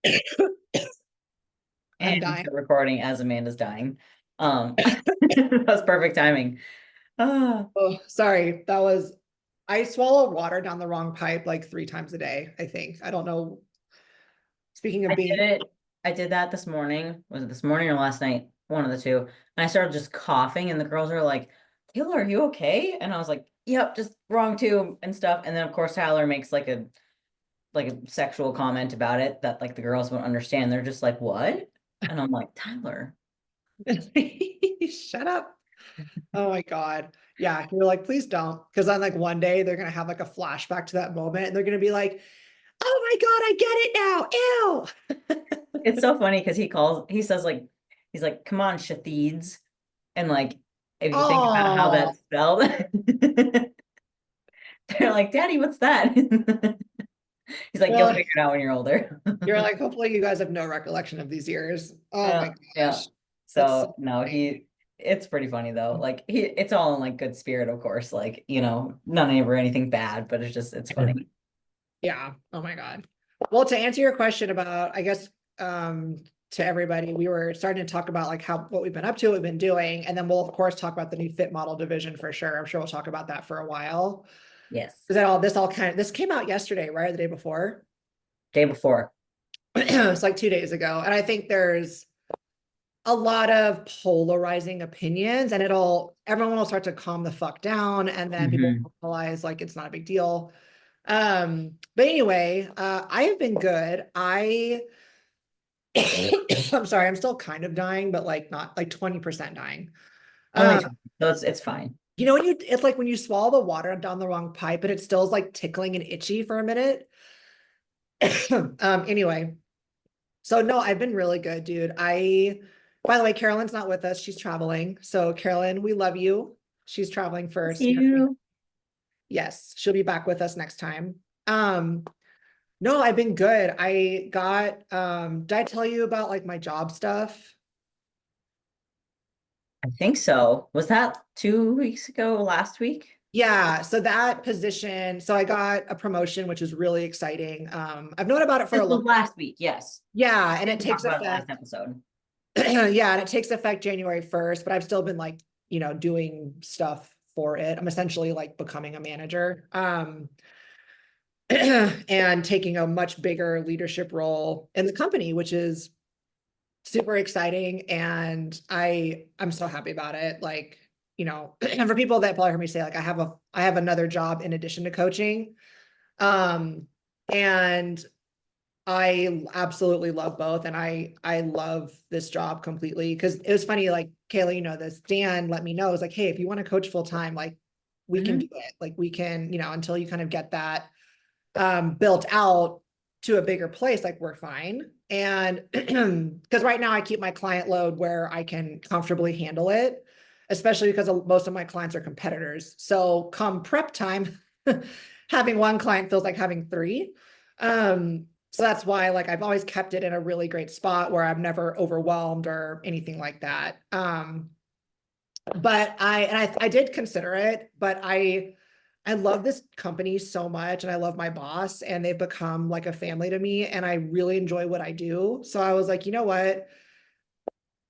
I'm And dying. we're recording as Amanda's dying. That was perfect timing. Ah, Oh, sorry. I swallow water down the wrong pipe like 3 times a day, I think. I don't know. Speaking I of did being, it. I did that this morning. Was it this morning or last night? One of the two. And I started just coughing, and the girls are like, "Kayla, are you okay?" And I was like, "Yep, just wrong tube and stuff." And then of course Tyler makes like a sexual comment about it that like the girls won't understand. They're just like, "What?" And I'm like, "Tyler." shut up. Oh my God. Yeah. You're like, please don't. Because then like one day they're gonna have like a flashback to that moment and they're gonna be like, oh my God, I get it now. Ew. It's so funny because he says like, he's like, "Come on, Shatheeds," and like, if you think about how Oh, that's spelled, they're like, "Daddy, what's that?" He's like, "You'll well, figure it out when you're older." you're like, hopefully you guys have no recollection of these years. Oh my Yeah, yeah. gosh. That's so So no, funny. it's pretty funny though. Like it's all in like good spirit, of course. Like, none ever anything bad, but it's funny. Yeah. Oh my God. Well, to answer your question about, I guess, um, to everybody, we were starting to talk about like what we've been up to, what we've been doing, and then we'll of course talk about the new fit model division for sure. I'm sure we'll talk about that for a while. Yes. Is that all kind of this came out yesterday, right? Or the day before? Day before. It's like 2 days ago. And I think there's a lot of polarizing opinions, and everyone will start to calm the fuck down, and then people Hmm. will realize like it's not a big deal. But anyway, I have been good. I'm sorry, I'm still kind of dying, but like not like 20% dying. Only Um, 20. So it's fine. it's like when you swallow the water down the wrong pipe, but it still is like tickling and itchy for a minute. Anyway, so no, I've been really good, dude. By the way, Carolyn's not with us. She's traveling. So Carolyn, we love you. She's traveling Miss first. you. Yes, she'll be back with us next time. Um, no, I've been good. Did I tell you about like my job stuff? I think so. Was that 2 weeks ago, last week? Yeah, so that position, so I got a promotion, which is really exciting. I've known about it for This a was long, last week, yes. yeah, and it We talked takes about it last effect. episode. Yeah, and it takes effect January 1st, but I've still been like, doing stuff for it. I'm essentially like becoming a manager. And taking a much bigger leadership role in the company, which is super exciting. And I'm so happy about it. Like, and for people that probably heard me say, like, I have another job in addition to coaching. Um, and I absolutely love both. And I love this job completely. Cause it was funny, like Kayla, this, Dan let me know. It was like, hey, if you want to coach full time, like we can do Hmm. it. Like we can, until you kind of get that built out to a bigger place, like we're fine. And because right now I keep my client load where I can comfortably handle it, especially because most of my clients are competitors. So come prep time, having one client feels like having three. So that's why like I've always kept it in a really great spot where I'm never overwhelmed or anything like that. But I did consider it, but I love this company so much and I love my boss and they've become like a family to me and I really enjoy what I do. So I was like, you know what?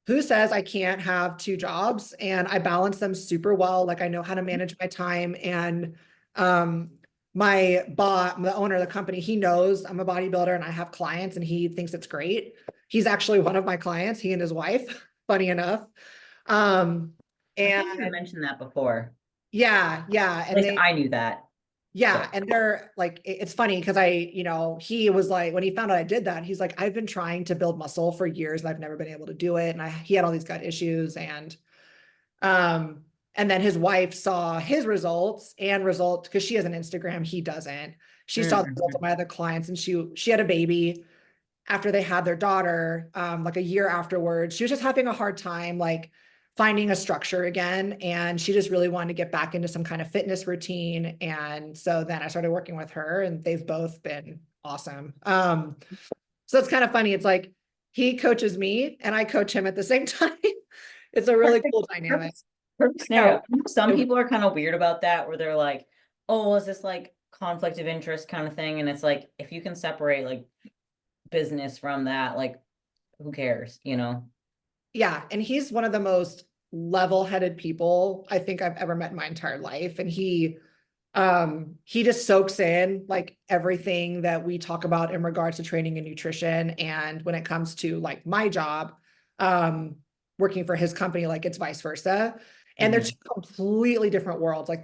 Who says I can't have two jobs? And I balance them super well. Like I know how to manage my time and um my boss, the owner of the company, he knows I'm a bodybuilder and I have clients and he thinks it's great. He's actually one of my clients, he and his wife, funny enough. Um I and think you mentioned that before. yeah, yeah. At And least they I knew that. Yeah, So and they're like, it's funny because he was like, when he found out I did that, he's like, I've been trying to build muscle for years and I've never been able to do it. And he had all these gut issues um, and then his wife saw his results because she has an Instagram, he doesn't. She saw the results of mm-hmm. my other clients and she had a baby after they had their daughter, like a year afterwards. She was just having a hard time, like finding a structure again. And she just really wanted to get back into some kind of fitness routine. And so then I started working with her and they've both been awesome. So it's kind of funny. It's like he coaches me and I coach him at the same time. It's a really Perfect, cool dynamic. perfect, perfect Yeah. scenario. Some people are kind of weird about that, where they're like, "Oh, is this like conflict of interest kind of thing?" And it's like, if you can separate like business from that, like who cares, you know? Yeah, and he's one of the most level-headed people I think I've ever met in my entire life. And he just soaks in like everything that we talk about in regards to training and nutrition. And when it comes to like my job, um, working for his company, like it's vice versa. And they're two Mhm. completely different worlds. Like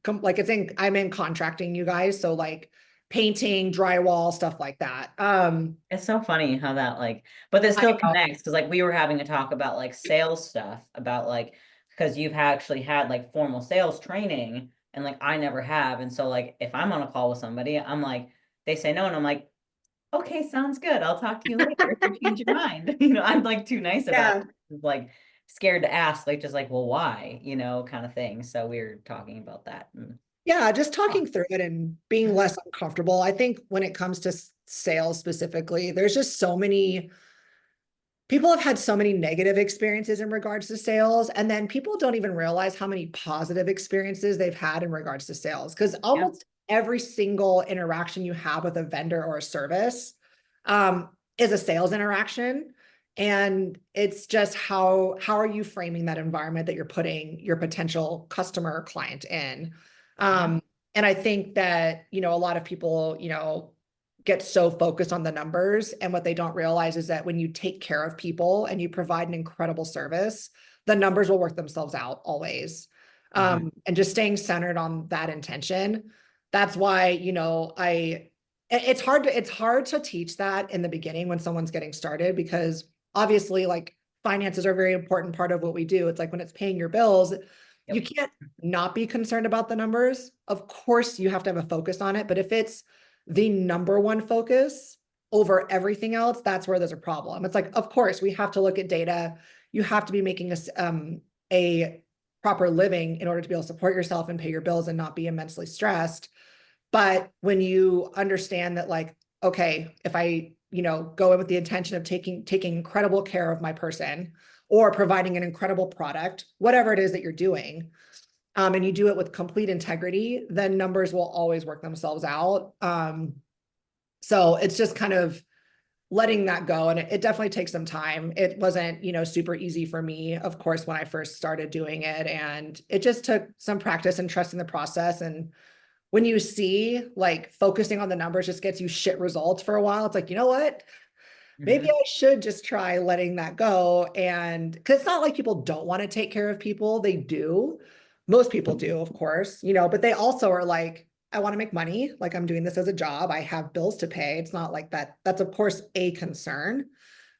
like I'm in contracting, you guys. So like painting, drywall, stuff like that. It's so funny how that like, but it I still know. connects because like we were having a talk about like sales stuff about like because you've actually had like formal sales training and like I never have. And so like if I'm on a call with somebody, I'm like, they say no, and I'm like, okay, sounds good. I'll talk to you later if you change your mind. You know, I'm like too nice about Yeah. it. Like scared to ask, like just like, well, why? You know, kind of thing. So we were talking about that. And, Yeah, just oh, talking through it and being mhm, less uncomfortable. I think when it comes to sales specifically, there's just so many people have had so many negative experiences in regards to sales, and then people don't even realize how many positive experiences they've had in regards to sales, because yeah. almost every single interaction you have with a vendor or a service is a sales interaction. And it's just how are you framing that environment that you're putting your potential customer or client in. Yeah. And I think that, a lot of people, get so focused on the numbers. And what they don't realize is that when you take care of people and you provide an incredible service, the numbers will work themselves out always. Hmm. And just staying centered on that intention. That's why, it's hard to teach that in the beginning when someone's getting started, because obviously like finances are a very important part of what we do. It's like when it's paying your bills, you Yep. can't not be concerned about the numbers. Of course, you have to have a focus on it, but if it's the number one focus over everything else, that's where there's a problem. It's like, of course, we have to look at data. You have to be making a proper living in order to be able to support yourself and pay your bills and not be immensely stressed. But when you understand that, like, okay, if I, go in with the intention of taking incredible care of my person or providing an incredible product, whatever it is that you're doing, and you do it with complete integrity, then numbers will always work themselves out. So it's just kind of letting that go. And it definitely takes some time. It wasn't, super easy for me, of course, when I first started doing it. And it just took some practice and trust in the process. And when you see like focusing on the numbers just gets you shit results for a while, it's like, you know what? Maybe Hmm. I should just try letting that go. And because it's not like people don't want to take care of people, they do. Most people do, of course, but they also are like, I want to make money. Like I'm doing this as a job. I have bills to pay. It's not like that. That's of course a concern.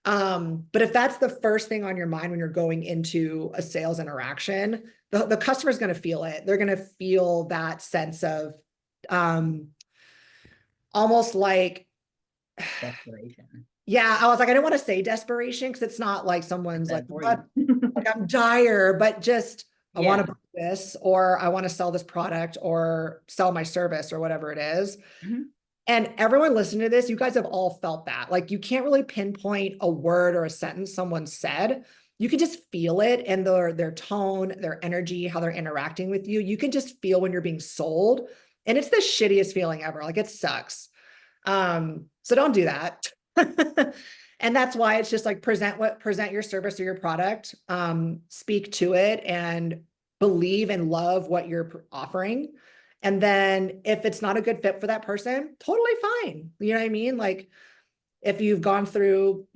But if that's the first thing on your mind when you're going into a sales interaction, the customer is going to feel it. They're going to feel that sense of um, almost like, Desperation. yeah, I was like, I didn't want to say desperation because it's not like I someone's like, said for you. what? Like I'm dire, but just I want Yeah. to buy this or I want to sell this product or sell my service or whatever it is. Hmm. And everyone listening to this, you guys have all felt that. Like you can't really pinpoint a word or a sentence someone said. You can just feel it and their tone, their energy, how they're interacting with you. You can just feel when you're being sold. And it's the shittiest feeling ever. Like it sucks. So don't do that. And that's why it's just like present your service or your product, speak to it and believe and love what you're offering. And then if it's not a good fit for that person, totally fine. You know what I mean? Like if you've gone through,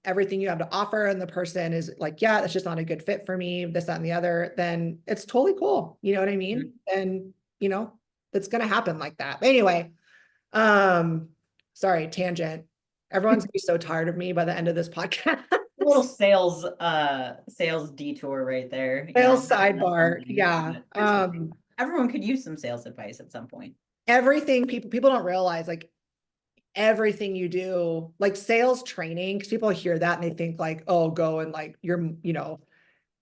everything you have to offer and the person is like, yeah, that's just not a good fit for me, this, that, and the other, then it's totally cool. You know what I mean? And, it's going to happen like that. But anyway, um, sorry, tangent. Everyone's gonna be so tired of me by the end of this podcast. A little sales detour right there, you know, Sales that's sidebar. something, Yeah. but it's okay. Everyone could use some sales advice at some point. Everything people don't realize, like everything you do, like sales training, because people hear that and they think like, oh, go and like you're,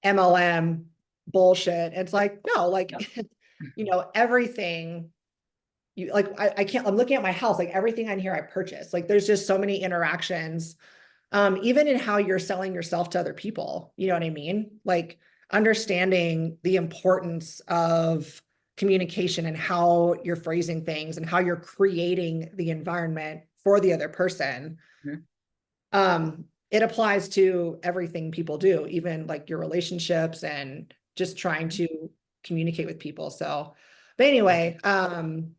MLM bullshit. It's like, no, Yep. like, everything you like, I can't, I'm looking at my house, like everything on here I purchase. Like there's just so many interactions, even in how you're selling yourself to other people. You know what I mean? Like understanding the importance of communication and how you're phrasing things and how you're creating the environment for the other person. Mhm. It applies to everything people do, even like your relationships and just trying to communicate with people. So, but anyway, I'm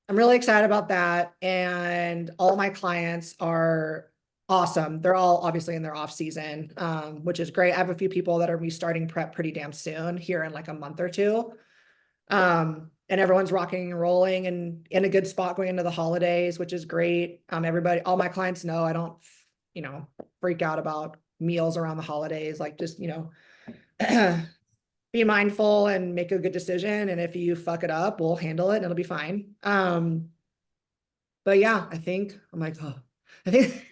really excited about that. And all my clients are awesome. They're all obviously in their off season, which is great. I have a few people that are be starting prep pretty damn soon here in like a month or two. And everyone's rocking and rolling and in a good spot going into the holidays, which is great. Everybody, all my clients know I don't, freak out about meals around the holidays. Like just, be mindful and make a good decision. And if you fuck it up, we'll handle it and it'll be fine. But yeah, I think I'm like, oh, I think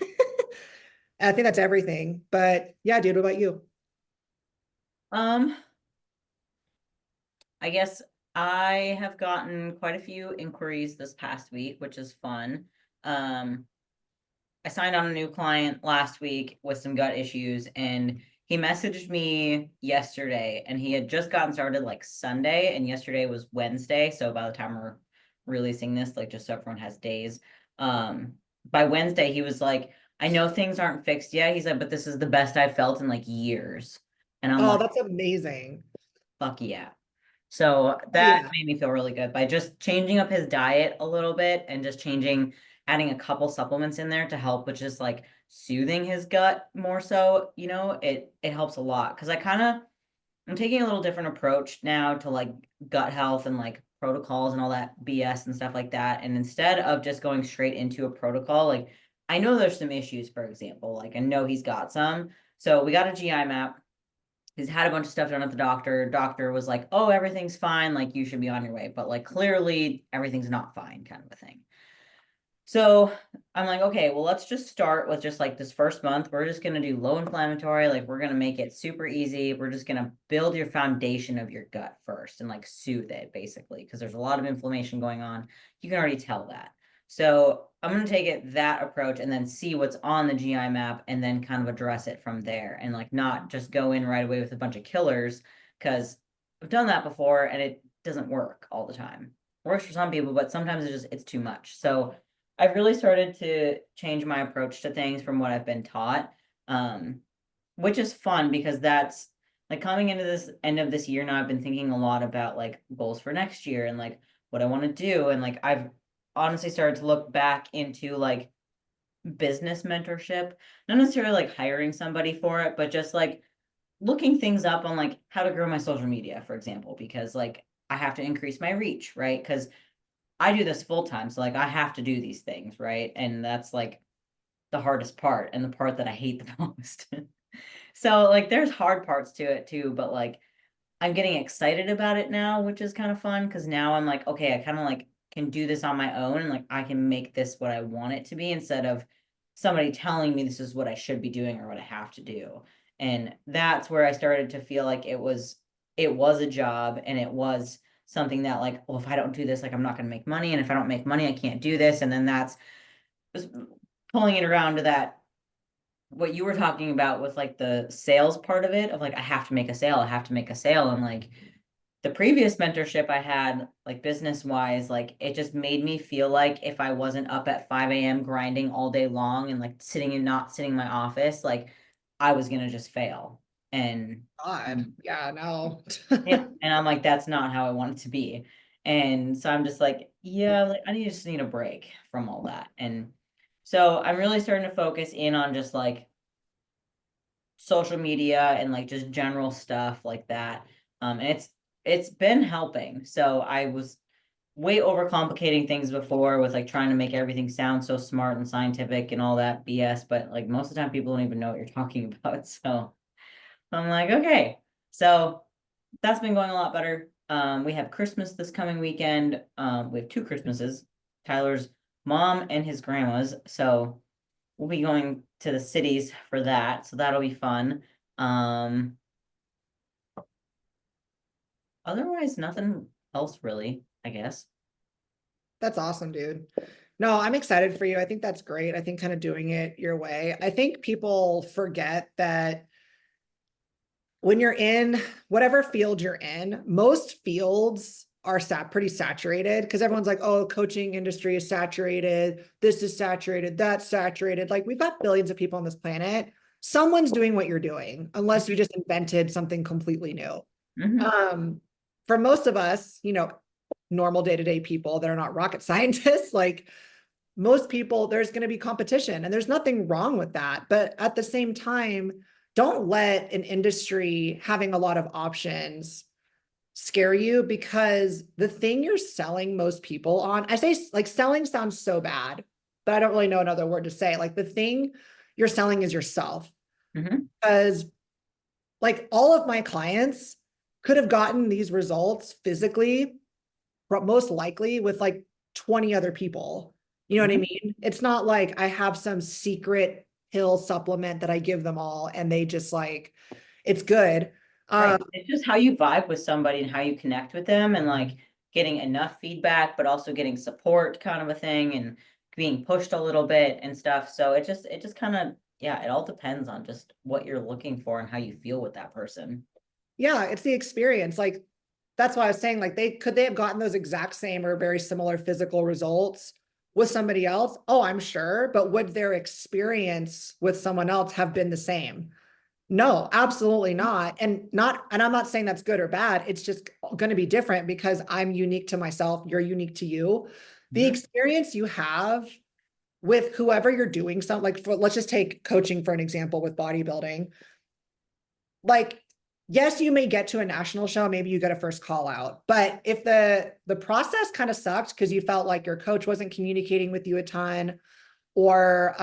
I think that's everything. But yeah, dude, what about you? Um, I guess I have gotten quite a few inquiries this past week, which is fun. Um, I signed on a new client last week with some gut issues, and he messaged me yesterday, and he had just gotten started like Sunday, and yesterday was Wednesday. So by the time we're releasing this, like just so everyone has days, um, by Wednesday he was like, I know things aren't fixed yet. He said, but this is the best I've felt in like years. And I'm Oh, like, that's amazing. fuck yeah. So Oh that yeah. made me feel really good by just changing up his diet a little bit and just adding a couple supplements in there to help with just like soothing his gut more so, it helps a lot. Cause I'm taking a little different approach now to like gut health and like protocols and all that BS and stuff like that. And instead of just going straight into a protocol, like I know there's some issues, for example, like I know he's got some. So we got a GI map. He's had a bunch of stuff done at the doctor. Doctor was like, "Oh, everything's fine. Like you should be on your way." But like clearly everything's not fine, kind of a thing. So I'm like, okay, well, let's just start with just like this first month. We're just gonna do low inflammatory. Like we're gonna make it super easy. We're just gonna build your foundation of your gut first and like soothe it basically, because there's a lot of inflammation going on. You can already tell that. So I'm gonna take it that approach and then see what's on the GI map and then kind of address it from there and like not just go in right away with a bunch of killers because I've done that before and it doesn't work all the time. Works for some people, but sometimes it's too much. So I've really started to change my approach to things from what I've been taught, um, which is fun because that's like coming into this end of this year now, I've been thinking a lot about like goals for next year and like what I want to do. And like I've honestly started to look back into like business mentorship, not necessarily like hiring somebody for it, but just like looking things up on like how to grow my social media, for example, because like I have to increase my reach, right? Because I do this full time, so like I have to do these things, right? And that's like the hardest part and the part that I hate the most. So like there's hard parts to it too, but like I'm getting excited about it now, which is kind of fun because now I'm like, okay, I kind of like can do this on my own and like I can make this what I want it to be instead of somebody telling me this is what I should be doing or what I have to do. And that's where I started to feel like it was a job and it was something that like, well, if I don't do this, like I'm not going to make money. And if I don't make money, I can't do this. And then that's pulling it around to that what you were talking about with like the sales part of it of like I have to make a sale, I have to make a sale. And like the previous mentorship I had, like business wise, like it just made me feel like if I wasn't up at 5 a.m. grinding all day long and like sitting and not sitting in my office, like I was gonna just fail. And God. um, Yeah, no. yeah, and I'm like, that's not how I want it to be. And so I'm just like, yeah, like I just need a break from all that. And so I'm really starting to focus in on just like social media and like just general stuff like that. And it's been helping. So I was way overcomplicating things before with like trying to make everything sound so smart and scientific and all that BS, but like most of the time people don't even know what you're talking about. So I'm like, okay. So that's been going a lot better. We have Christmas this coming weekend. We have two Christmases, Tyler's mom and his grandma's. So we'll be going to the cities for that. So that'll be fun. Um, Otherwise, nothing else really, I guess. That's awesome, dude. No, I'm excited for you. I think that's great. I think kind of doing it your way. I think people forget that when you're in whatever field you're in, most fields are pretty saturated because everyone's like, oh, coaching industry is saturated. This is saturated. That's saturated. Like we've got billions of people on this planet. Someone's doing what you're doing, unless you just invented something completely new. Mhm. Um, for most of us, normal day-to-day people that are not rocket scientists, like most people, there's going to be competition and there's nothing wrong with that. But at the same time, don't let an industry having a lot of options scare you, because the thing you're selling most people on, I say like selling sounds so bad, but I don't really know another word to say. Like the thing you're selling is yourself. Mhm. Because like all of my clients could have gotten these results physically, but most likely with like 20 other people. You know what I Mhm. mean? It's not like I have some secret pill supplement that I give them all and they just like, it's good. Right. It's just how you vibe with somebody and how you connect with them and like getting enough feedback, but also getting support kind of a thing and being pushed a little bit and stuff. So it just kind of, yeah, it all depends on just what you're looking for and how you feel with that person. Yeah, it's the experience. Like that's why I was saying, like they have gotten those exact same or very similar physical results with somebody else? Oh, I'm sure, but would their experience with someone else have been the same? No, absolutely not. And I'm not saying that's good or bad. It's just going to be different because I'm unique to myself, you're unique to you. The Mhm. experience you have with whoever you're doing something like for, let's just take coaching for an example with bodybuilding. Like, yes, you may get to a national show, maybe you get a first call out, but if the process kind of sucked because you felt like your coach wasn't communicating with you a ton, or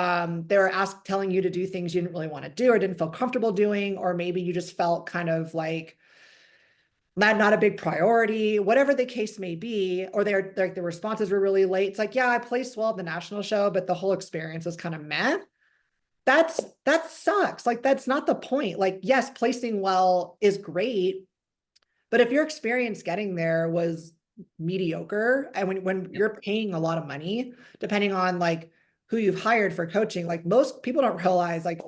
they were telling you to do things you didn't really want to do or didn't feel comfortable doing, or maybe you just felt kind of like not a big priority, whatever the case may be, or they're like the responses were really late. It's like, yeah, I placed well at the national show, but the whole experience was kind of meh. That sucks. Like that's not the point. Like, yes, placing well is great, but if your experience getting there was mediocre, and when Yep. you're paying a lot of money, depending on like who you've hired for coaching, like most people don't realize like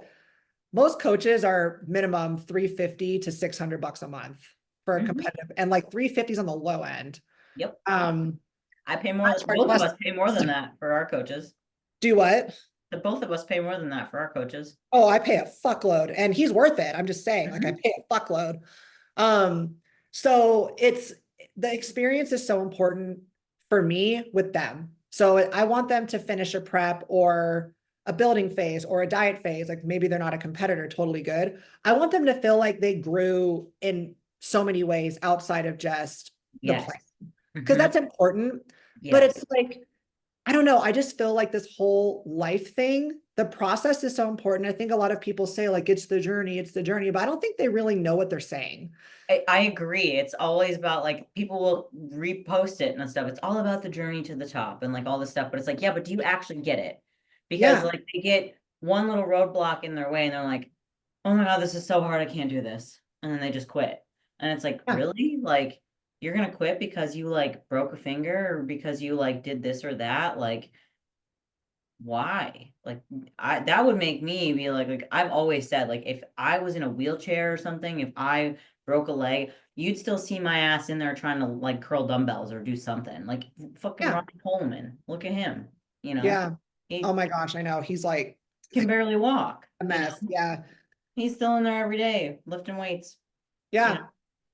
most coaches are minimum 350 to 600 bucks a month for a Mhm. competitive, and like 350 is on the low end. Yep. Um, I pay I more. charge Both of less. us pay more than that for our coaches. Do what? The both of us pay more than that for our coaches. Oh, I pay a fuckload and he's worth it. I'm just saying, like I Mhm. pay a fuckload. Um, so it's the experience is so important for me with them. So I want them to finish a prep or a building phase or a diet phase. Like maybe they're not a competitor, totally good. I want them to feel like they grew in so many ways outside of just the Yes. plan, because Mhm. that's important. But Yes. it's like I don't know. I just feel like this whole life thing, the process is so important. I think a lot of people say, like, it's the journey, but I don't think they really know what they're saying. I agree. It's always about like people will repost it and stuff. It's all about the journey to the top and like all this stuff. But it's like, yeah, but do you actually get it? Because Yeah. like they get one little roadblock in their way and they're like, oh my God, this is so hard. I can't do this. And then they just quit. And it's like, Yeah. really? Like you're gonna quit because you like broke a finger or because you like did this or that? Like why? Like I that would make me be like I've always said, like if I was in a wheelchair or something, if I broke a leg, you'd still see my ass in there trying to like curl dumbbells or do something. Like fucking Yeah. Ronnie Coleman. Look at him, you know. Yeah. Oh He my gosh. I know. He's like can barely walk, a you mess. know. Yeah. He's still in there every day lifting weights, you know. Yeah.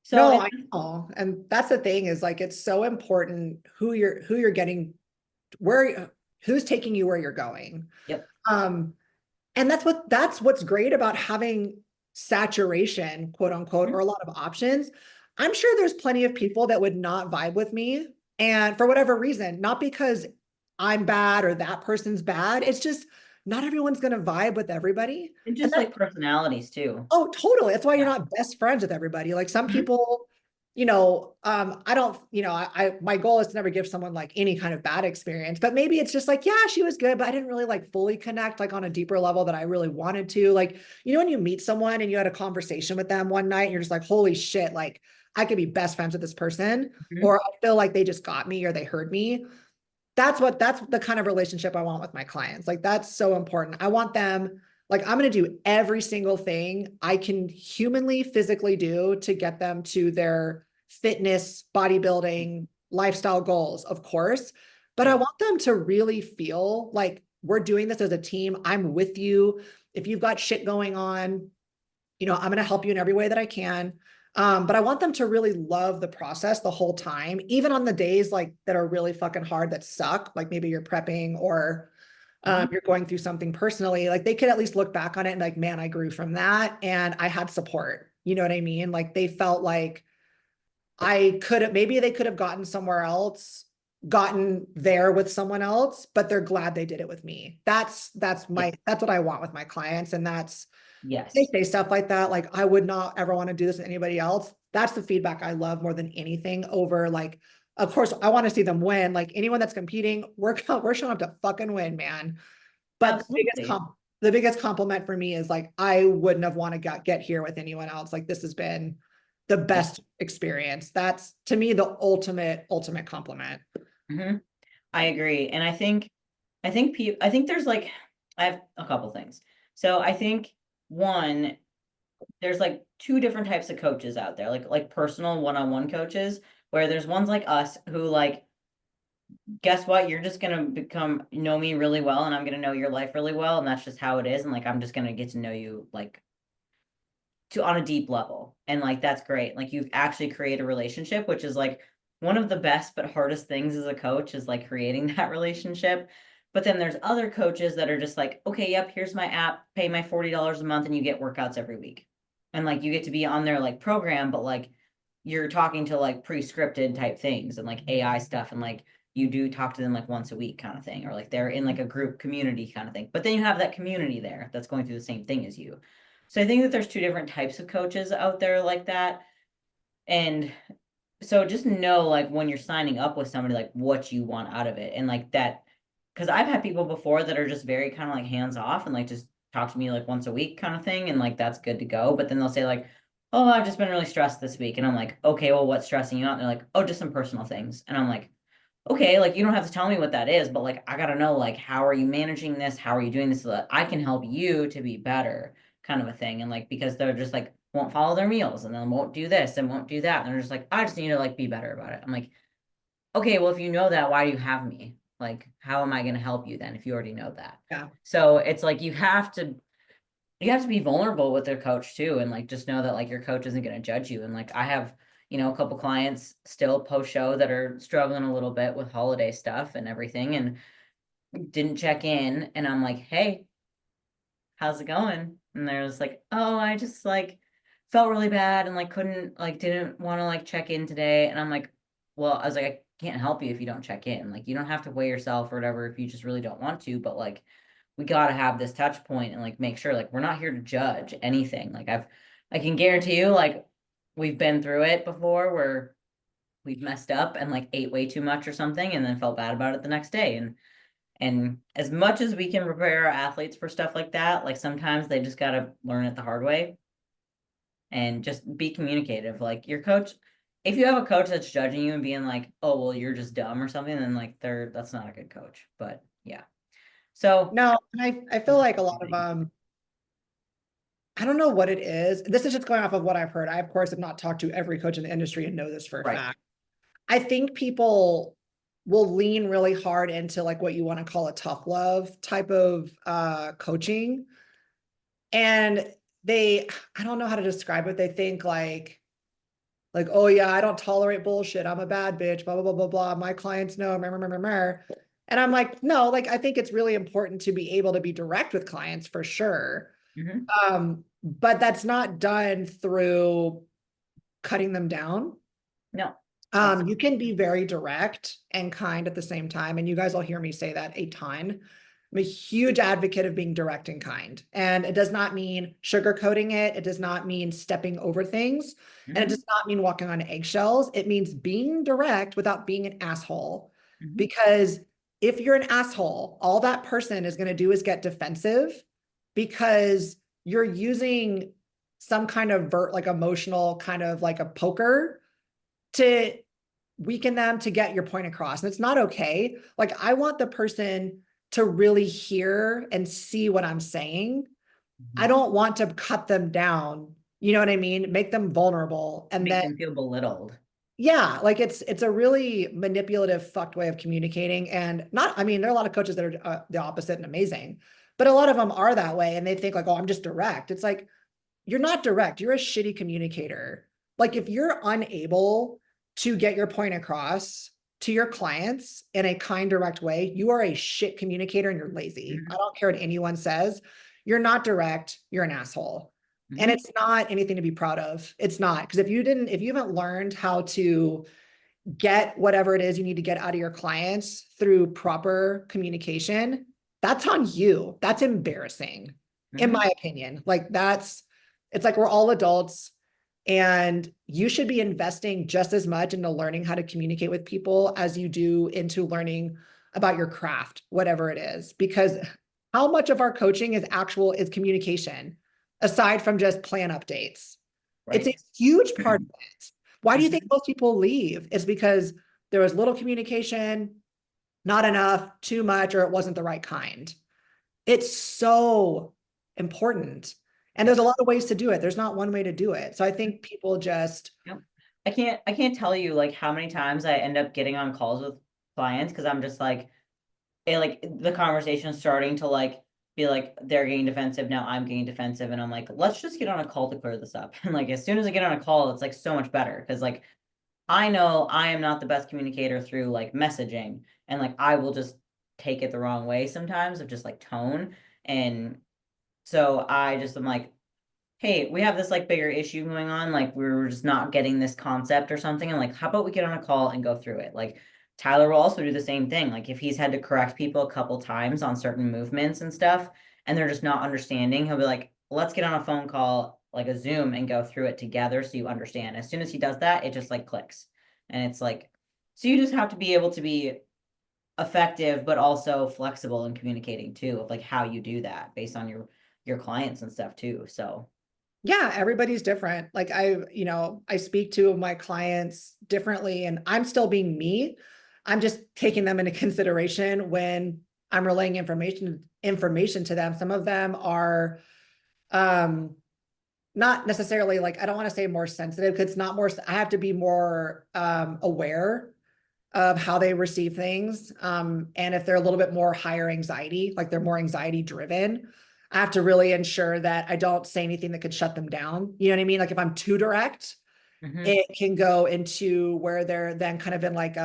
So No, it's I know. And that's the thing is like, it's so important who you're getting, where, who's taking you where you're going. yep. Um, And that's what's great about having saturation, quote unquote, Mhm. or a lot of options. I'm sure there's plenty of people that would not vibe with me. And for whatever reason, not because I'm bad or that person's bad. It's just not everyone's going to vibe with everybody. And And just like personalities too. oh, totally. That's why you're Yeah. not best friends with everybody. Like some Mhm. people, I don't, my goal is to never give someone like any kind of bad experience, but maybe it's just like, yeah, she was good, but I didn't really like fully connect like on a deeper level that I really wanted to. Like, when you meet someone and you had a conversation with them one night and you're just like, holy shit, like I could be best friends with this person, Mhm. or I feel like they just got me or they heard me. That's the kind of relationship I want with my clients. Like that's so important. I want them, like I'm going to do every single thing I can humanly physically do to get them to their fitness, bodybuilding, lifestyle goals, of course, but I Yeah. want them to really feel like we're doing this as a team. I'm with you. If you've got shit going on, I'm going to help you in every way that I can. But I want them to really love the process the whole time, even on the days like that are really fucking hard, that suck. Like maybe you're prepping or Mhm. you're going through something personally. Like they could at least look back on it and like, man, I grew from that and I had support. You know what I mean? Like they felt like I could have, maybe they could have gotten somewhere else, gotten there with someone else, but they're glad they did it with me. Yeah. That's what I want with my clients. And they Yes. say stuff like that. Like, I would not ever want to do this with anybody else. That's the feedback I love more than anything over like, of course, I want to see them win. Like anyone that's competing, we're showing up to fucking win, man. But Absolutely. the biggest compliment for me is like, I wouldn't have want to get here with anyone else. Like this has been the Yeah. best experience. That's to me the ultimate compliment. Hmm. I agree. And I think there's like, I have a couple things. So I think one, there's like two different types of coaches out there, like personal one-on-one coaches, where there's ones like us who like, guess what? You're just gonna become know me really well, and I'm gonna know your life really well, and that's just how it is. And like I'm just gonna get to know you like to on a deep level. And like that's great. Like you actually create a relationship, which is like one of the best but hardest things as a coach is like creating that relationship. But then there's other coaches that are just like, okay, yep, here's my app, pay my $40 a month and you get workouts every week. And like you get to be on their like program, but like you're talking to like pre-scripted type things and like AI stuff and like you do talk to them like once a week kind of thing, or like they're in like a group community kind of thing. But then you have that community there that's going through the same thing as you. So I think that there's two different types of coaches out there like that. And so just know like when you're signing up with somebody, like what you want out of it. And like that, because I've had people before that are just very kind of like hands off and like just talk to me like once a week kind of thing. And like that's good to go. But then they'll say like, oh, I've just been really stressed this week. And I'm like, okay, well, what's stressing you out? And they're like, oh, just some personal things. And I'm like, okay, like you don't have to tell me what that is, but like I gotta know like how are you managing this? How are you doing this so that I can help you to be better, kind of a thing. And like because they're just like won't follow their meals and then won't do this and won't do that. And they're just like, I just need to like be better about it. I'm like, okay, well, if you know that, why do you have me? Like, how am I gonna help you then if you already know that? Yeah. So it's like you have to be vulnerable with their coach too and like just know that like your coach isn't going to judge you. And like I have a couple clients still post show that are struggling a little bit with holiday stuff and everything and didn't check in, and I'm like, hey, how's it going? And they're just like, oh, I just like felt really bad and like couldn't like didn't want to like check in today. And I'm like, well, I was like, I can't help you if you don't check in. Like you don't have to weigh yourself or whatever if you just really don't want to, but like we got to have this touch point and like make sure like we're not here to judge anything. Like I can guarantee you like we've been through it before where we've messed up and like ate way too much or something and then felt bad about it the next day. And as much as we can prepare our athletes for stuff like that, like sometimes they just got to learn it the hard way and just be communicative. Like your coach, if you have a coach that's judging you and being like, "Oh, well, you're just dumb" or something, then like that's not a good coach. But yeah. So No, and I feel those are like a the two lot of things. I don't know what it is. This is just going off of what I've heard. I, of course, have not talked to every coach in the industry and know this for a Right. fact. I think people will lean really hard into like what you want to call a tough love type of coaching. And I don't know how to describe it. They think like, oh yeah, I don't tolerate bullshit. I'm a bad bitch, blah, blah, blah, blah, blah. My clients know, meh, meh, meh, meh, meh. And I'm like, no, like I think it's really important to be able to be direct with clients for sure. Hmm. But that's not done through cutting them down. No, You absolutely. can be very direct and kind at the same time. And you guys will hear me say that a ton. I'm a huge advocate of being direct and kind. And it does not mean sugarcoating it. It does not mean stepping over things. And it Hmm. does not mean walking on eggshells. It means being direct without being an asshole. Hmm. Because if you're an asshole, all that person is going to do is get defensive because you're using some kind of like emotional kind of like a poker to weaken them to get your point across. And it's not okay. Like, I want the person to really hear and see what I'm saying. I Hmm. don't want to cut them down. You know what I mean? Make them vulnerable. And Make then, them feel belittled. Yeah, like it's a really manipulative, fucked way of communicating. And not, I mean, there are a lot of coaches that are the opposite and amazing, but a lot of them are that way. And they think like, oh, I'm just direct. It's like, you're not direct. You're a shitty communicator. Like if you're unable to get your point across to your clients in a kind, direct way, you are a shit communicator and you're lazy. I Mhm. don't care what anyone says. You're not direct. You're an asshole. And Mhm. it's not anything to be proud of. It's not. Because if you haven't learned how to get whatever it is you need to get out of your clients through proper communication, that's on you. That's embarrassing, in Mhm. my opinion. Like it's like we're all adults and you should be investing just as much into learning how to communicate with people as you do into learning about your craft, whatever it is. Because how much of our coaching is communication, aside from just plan updates? It's a Right. huge part of it. Why do you think Mhm. most people leave? It's because there was little communication, not enough, too much, or it wasn't the right kind. It's so important. And there's a Yep. lot of ways to do it. There's not one way to do it. So I think people just, Yep. I can't tell you like how many times I end up getting on calls with clients because I'm just like, like the conversation is starting to like be like they're getting defensive now, I'm getting defensive, and I'm like, let's just get on a call to clear this up. And like as soon as I get on a call, it's like so much better because like I know I am not the best communicator through like messaging, and like I will just take it the wrong way sometimes of just like tone. And so I just am like, hey, we have this like bigger issue going on. Like we're just not getting this concept or something. And like, how about we get on a call and go through it? Like Tyler will also do the same thing. Like if he's had to correct people a couple times on certain movements and stuff, and they're just not understanding, he'll be like, let's get on a phone call, like a Zoom, and go through it together so you understand. As soon as he does that, it just like clicks. And it's like, so you just have to be able to be effective, but also flexible in communicating too, of like how you do that based on your clients and stuff too. So yeah, everybody's different. Like I speak to my clients differently and I'm still being me. I'm just taking them into consideration when I'm relaying information to them. Some of them are um not necessarily like I don't want to say more sensitive because it's not more I have to be more aware of how they receive things. And if they're a little bit more higher anxiety, like they're more anxiety driven, I have to really ensure that I don't say anything that could shut them down. You know what I mean? Like if I'm too direct, mhm. it can go into where they're then kind of in like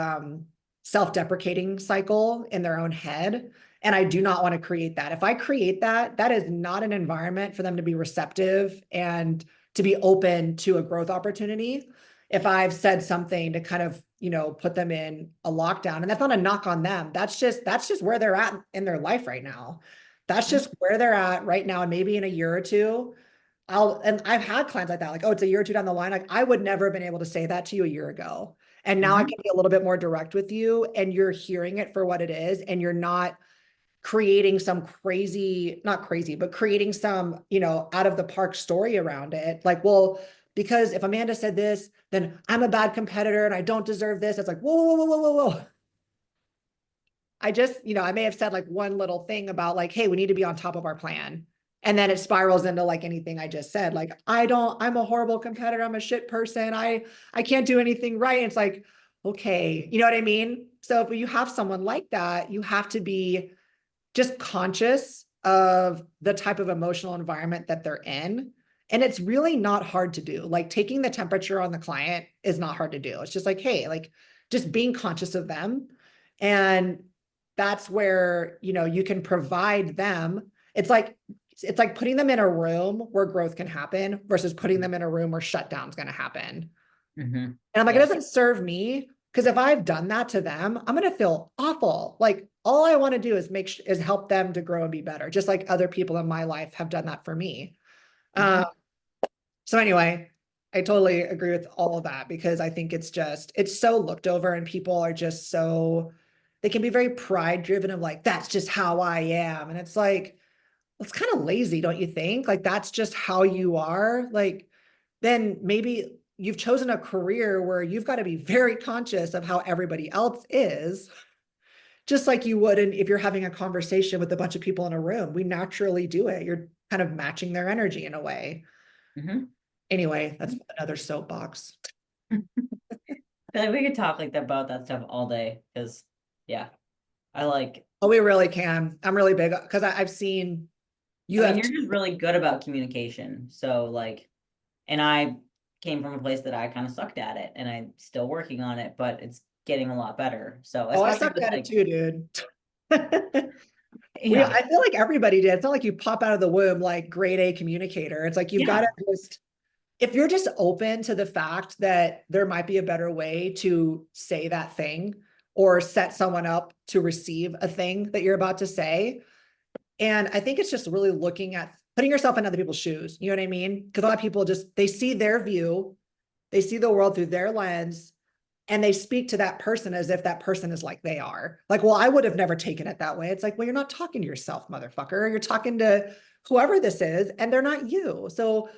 self-deprecating cycle in their own head. And I do not want to create that. If I create that, that is not an environment for them to be receptive and to be open to a growth opportunity. If I've said something to kind of, put them in a lockdown, and that's not a knock on them. That's just where they're at in their life right now. That's Mhm. just where they're at right now. And maybe in a year or two, and I've had clients like that, like, oh, it's a year or two down the line. Like, I would never have been able to say that to you a year ago. And now I Mhm. can be a little bit more direct with you, and you're hearing it for what it is, and you're not creating some crazy, not crazy, but creating some, out of the park story around it. Like, well, because if Amanda said this, then I'm a bad competitor and I don't deserve this. It's like, whoa, whoa, whoa, whoa, whoa, whoa. I just, I may have said like one little thing about like, hey, we need to be on top of our plan. And then it spirals into like anything I just said. Like, I'm a horrible competitor. I'm a shit person. I can't do anything right. It's like, okay, you know what I mean? So if you have someone like that, you have to be just conscious of the type of emotional environment that they're in. And it's really not hard to do. Like taking the temperature on the client is not hard to do. It's just like, hey, like just being conscious of them. And that's where, you can provide them. It's like putting them in a room where growth can happen versus putting them in a room where shutdown's going to happen. Mhm. And I'm like, it Yep. doesn't serve me because if I've done that to them, I'm going to feel awful. Like all I want to do is is help them to grow and be better, just like other people in my life have done that for me. Um, Mhm. so anyway, I totally agree with all of that because I think it's so looked over and people are just so, they can be very pride driven of like, that's just how I am. And it's like, it's kind of lazy, don't you think? Like that's just how you are. Like then maybe you've chosen a career where you've got to be very conscious of how everybody else is, just like you would if you're having a conversation with a bunch of people in a room. We naturally do it. You're kind of matching their energy in a way. Mhm. Anyway, that's another soapbox. feel like we could talk like that about that stuff all day because yeah, I like Oh, we really can. I'm really big because I've seen I you mean have you're just really good about communication. So like and I came from a place that I kind of sucked at it and I'm still working on it, but it's getting a lot better. So oh, I especially sucked with at it like too, dude. yeah, I feel like everybody did. It's not like you pop out of the womb like grade A communicator. It's like you've got yeah. to just, if you're just open to the fact that there might be a better way to say that thing or set someone up to receive a thing that you're about to say. And I think it's just really looking at putting yourself in other people's shoes. You know what I mean? Because a lot of people just, they see their view, they see the world through their lens, and they speak to that person as if that person is like they are. Like, well, I would have never taken it that way. It's like, well, you're not talking to yourself, motherfucker. You're talking to whoever this is, and they're not you. So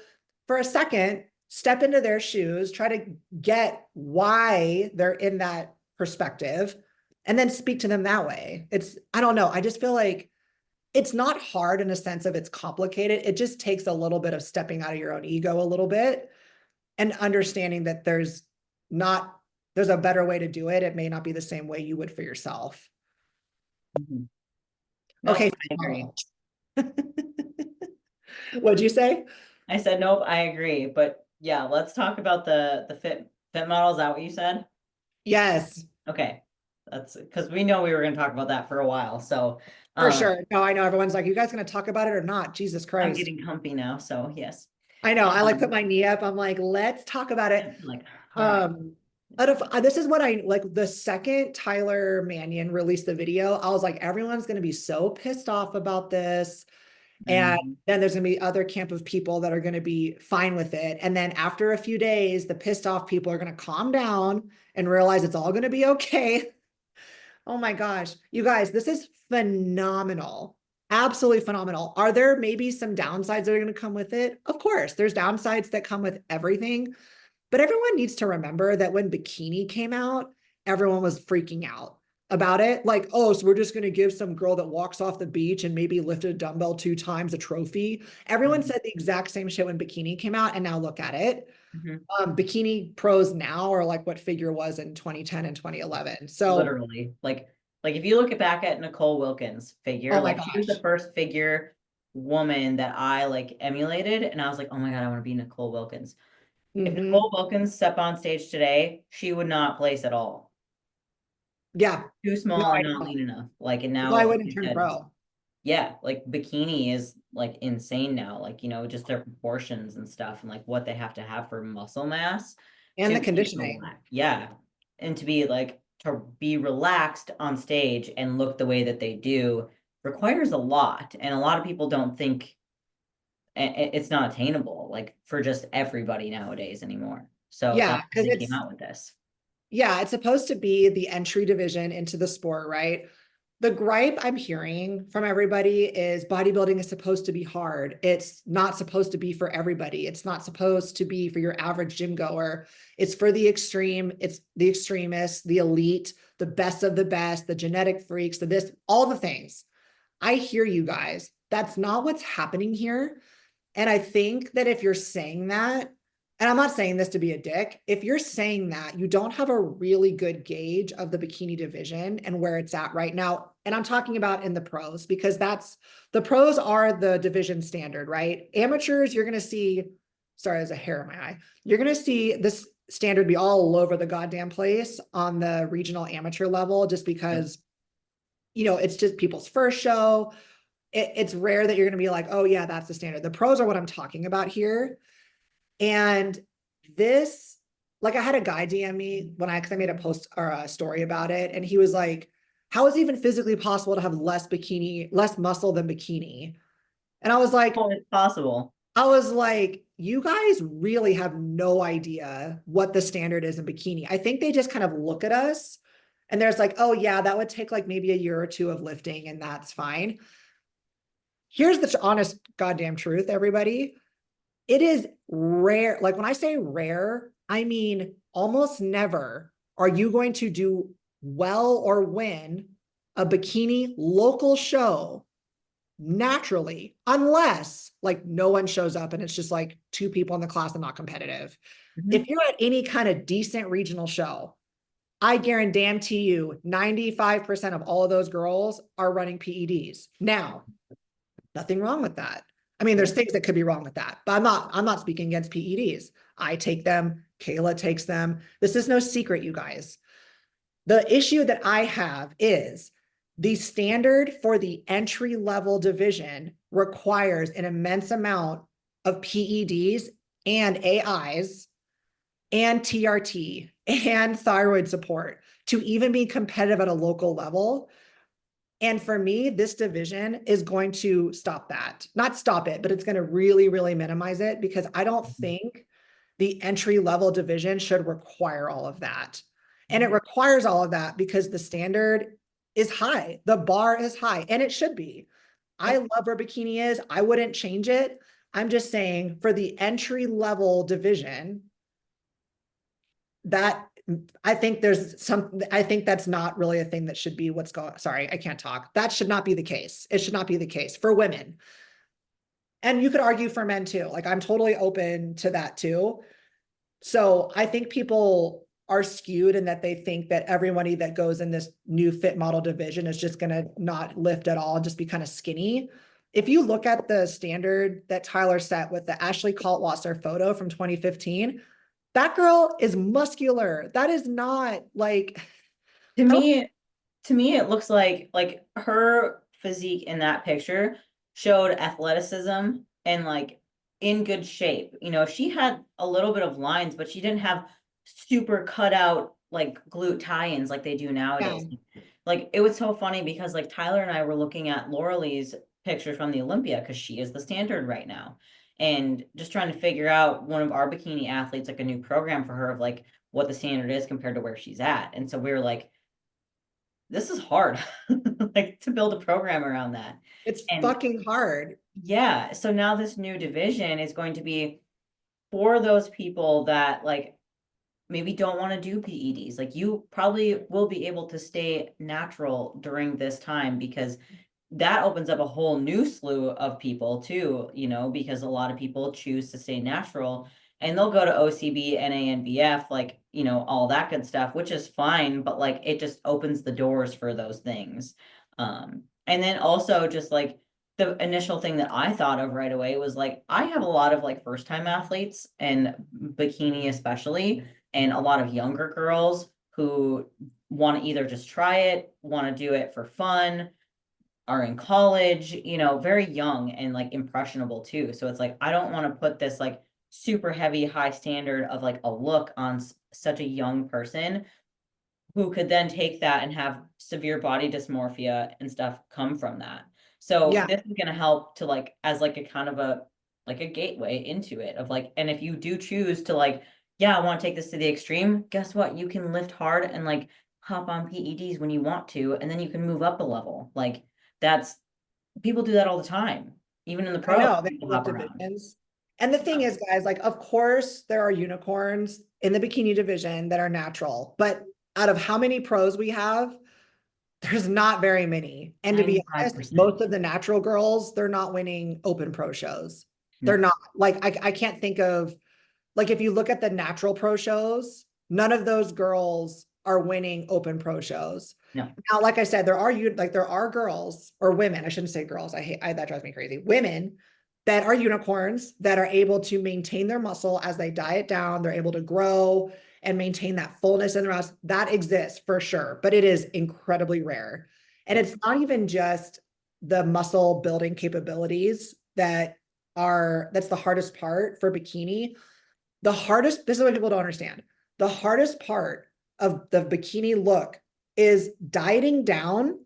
for a second, step into their shoes, try to get why they're in that perspective, and then speak to them that way. It's, I don't know. I just feel like it's not hard in a sense of it's complicated. It just takes a little bit of stepping out of your own ego a little bit and understanding that not, there's a better way to do it. It may not be the same way you would for yourself. Mhm. Okay. Nope, I agree. What'd you say? I said nope, I agree. But yeah, let's talk about the fit model. Is that what you said? Yes, Okay. That's because we know we were going to talk about that for a while. So for um sure. No, I know everyone's like, you guys going to talk about it or not? Jesus I'm Christ. getting comfy now. So yes. I know. I like put Um my knee up. I'm like, let's talk about it. like, all right. Um, out of this is what I like. The second Tyler Mannion released the video, I was like, everyone's going to be so pissed off about this. And Mhm. then there's going to be other camp of people that are going to be fine with it. And then after a few days, the pissed off people are going to calm down and realize it's all going to be okay. Oh my gosh. You guys, this is phenomenal. Absolutely phenomenal. Are there maybe some downsides that are going to come with it? Of course, there's downsides that come with everything. But everyone needs to remember that when bikini came out, everyone was freaking out about it. Like, oh, so we're just going to give some girl that walks off the beach and maybe lifted a dumbbell 2 times a trophy. Everyone Mhm. said the exact same shit when bikini came out. And now look at it. Mhm. Bikini pros now are like what figure was in 2010 and 2011. So, Literally. Like if you look back at Nicole Wilkins figure, oh my like she was the gosh. first figure woman that I like emulated and I was like, "Oh my God, I want to be Nicole Wilkins." If Mm-hmm. Nicole Wilkins stepped on stage today, she would not place at all. Yeah. Too No, small I and not know. lean enough. Like, and Why now, like wouldn't you turn said, pro? yeah, like bikini is like insane now. Like, just their proportions and stuff and like what they have for muscle mass And to the be conditioning. relaxed. Yeah. And to be relaxed on stage and look the way that they do requires a lot. And a lot of people don't think it's not attainable, like for just everybody nowadays anymore. So Yeah, that's why because they came it's, out with this. yeah, it's supposed to be the entry division into the sport, right? The gripe I'm hearing from everybody is bodybuilding is supposed to be hard. It's not supposed to be for everybody. It's not supposed to be for your average gym goer. It's for the extreme. It's the extremists, the elite, the best of the best, the genetic freaks, the this, all the things. I hear you guys. That's not what's happening here. And I think that if you're saying that, and I'm not saying this to be a dick, if you're saying that, you don't have a really good gauge of the bikini division and where it's at right now. And I'm talking about in the pros because the pros are the division standard, right? Amateurs, you're going to see, sorry, there's a hair in my eye. You're going to see this standard be all over the goddamn place on the regional amateur level just Yep. because, it's just people's first show. It's rare that you're going to be like, oh yeah, that's the standard. The pros are what I'm talking about here. And this, like I had a guy DM me cause I made a post or a story about it. And he was like, how is it even physically possible to have less muscle than bikini? And Oh, it's possible. I was like, you guys really have no idea what the standard is in bikini. I think they just kind of look at us and there's like, oh yeah, that would take like maybe a year or two of lifting and that's fine. Here's the honest goddamn truth, everybody. It is rare. Like when I say rare, I mean almost never are you going to do well or win a bikini local show naturally, unless like no one shows up and it's just like two people in the class and not competitive. If Mhm. you're at any kind of decent regional show, I guarantee you 95% of all of those girls are running PEDs. Now, nothing wrong with that. I mean, there's things that could be wrong with that, but I'm not speaking against PEDs. I take them, Kayla takes them. This is no secret, you guys. The issue that I have is the standard for the entry level division requires an immense amount of PEDs and AIs and TRT and thyroid support to even be competitive at a local level. And for me, this division is going to stop that. Not stop it, but it's going to really, really minimize it, because I don't think the entry level division should require all of that. And it requires all of that because the standard is high. The bar is high, and it should be. I love where bikini is. I wouldn't change it. I'm just saying, for the entry level division, that I think that's not really a thing that should be what's going. Sorry, I can't talk. That should not be the case. It should not be the case for women. And you could argue for men too. Like, I'm totally open to that too. So I think people are skewed in that they think that everybody that goes in this new fit model division is just going to not lift at all, just be kind of skinny. If you look at the standard that Tyler set with the Ashley Kaltwasser photo from 2015, that girl is muscular. That is not like, To I don't, me, it looks like her physique in that picture showed athleticism and like in good shape. You know, she had a little bit of lines, but she didn't have super cut out like glute tie-ins like they do yeah, nowadays. Like it was so funny because like Tyler and I were looking at Laurel's picture from the Olympia because she is the standard right now. And just trying to figure out one of our bikini athletes, like a new program for her of like what the standard is compared to where she's at. And so we were like, this is hard, like to build a program around that. it's And fucking hard. yeah, so now this new division is going to be for those people that like maybe don't want to do PEDs. Like you probably will be able to stay natural during this time because that opens up a whole new slew of people too, you know, because a lot of people choose to stay natural and they'll go to OCB, NANBF, like, you know, all that good stuff, which is fine, but like it just opens the doors for those things. And then also just like the initial thing that I thought of right away was like, I have a lot of like first time athletes and bikini especially, and a lot of younger girls who want to either just try it, want to do it for fun, are in college, you know, very young and like impressionable too. So it's like, I don't want to put this like super heavy high standard of like a look on such a young person who could then take that and have severe body dysmorphia and stuff come from that. So Yeah, this is going to help to like as like a kind of a like a gateway into it of like, and if you do choose to like, yeah, I want to take this to the extreme, guess what? You can lift hard and like hop on PEDs when you want to, and then you can move up a level. Like that's people do that all the time, even in the I pros, know they people live hop around. divisions. And the thing is, guys, like, of course, there are unicorns in the bikini division that are natural, but out of how many pros we have, there's not very many. And to be honest, 95%. most of the natural girls, they're not winning open pro shows. They're No, not. Like, I can't think of, like, if you look at the natural pro shows, none of those girls are winning open pro shows. no, Now, like I said, there are girls or women, I shouldn't say girls. That drives me crazy. Women that are unicorns that are able to maintain their muscle as they diet down. They're able to grow and maintain that fullness in the rest. That exists for sure, but it is incredibly rare. And yeah. it's not even just the muscle building capabilities that's the hardest part for bikini. This is what people don't understand. The hardest part of the bikini look is dieting down,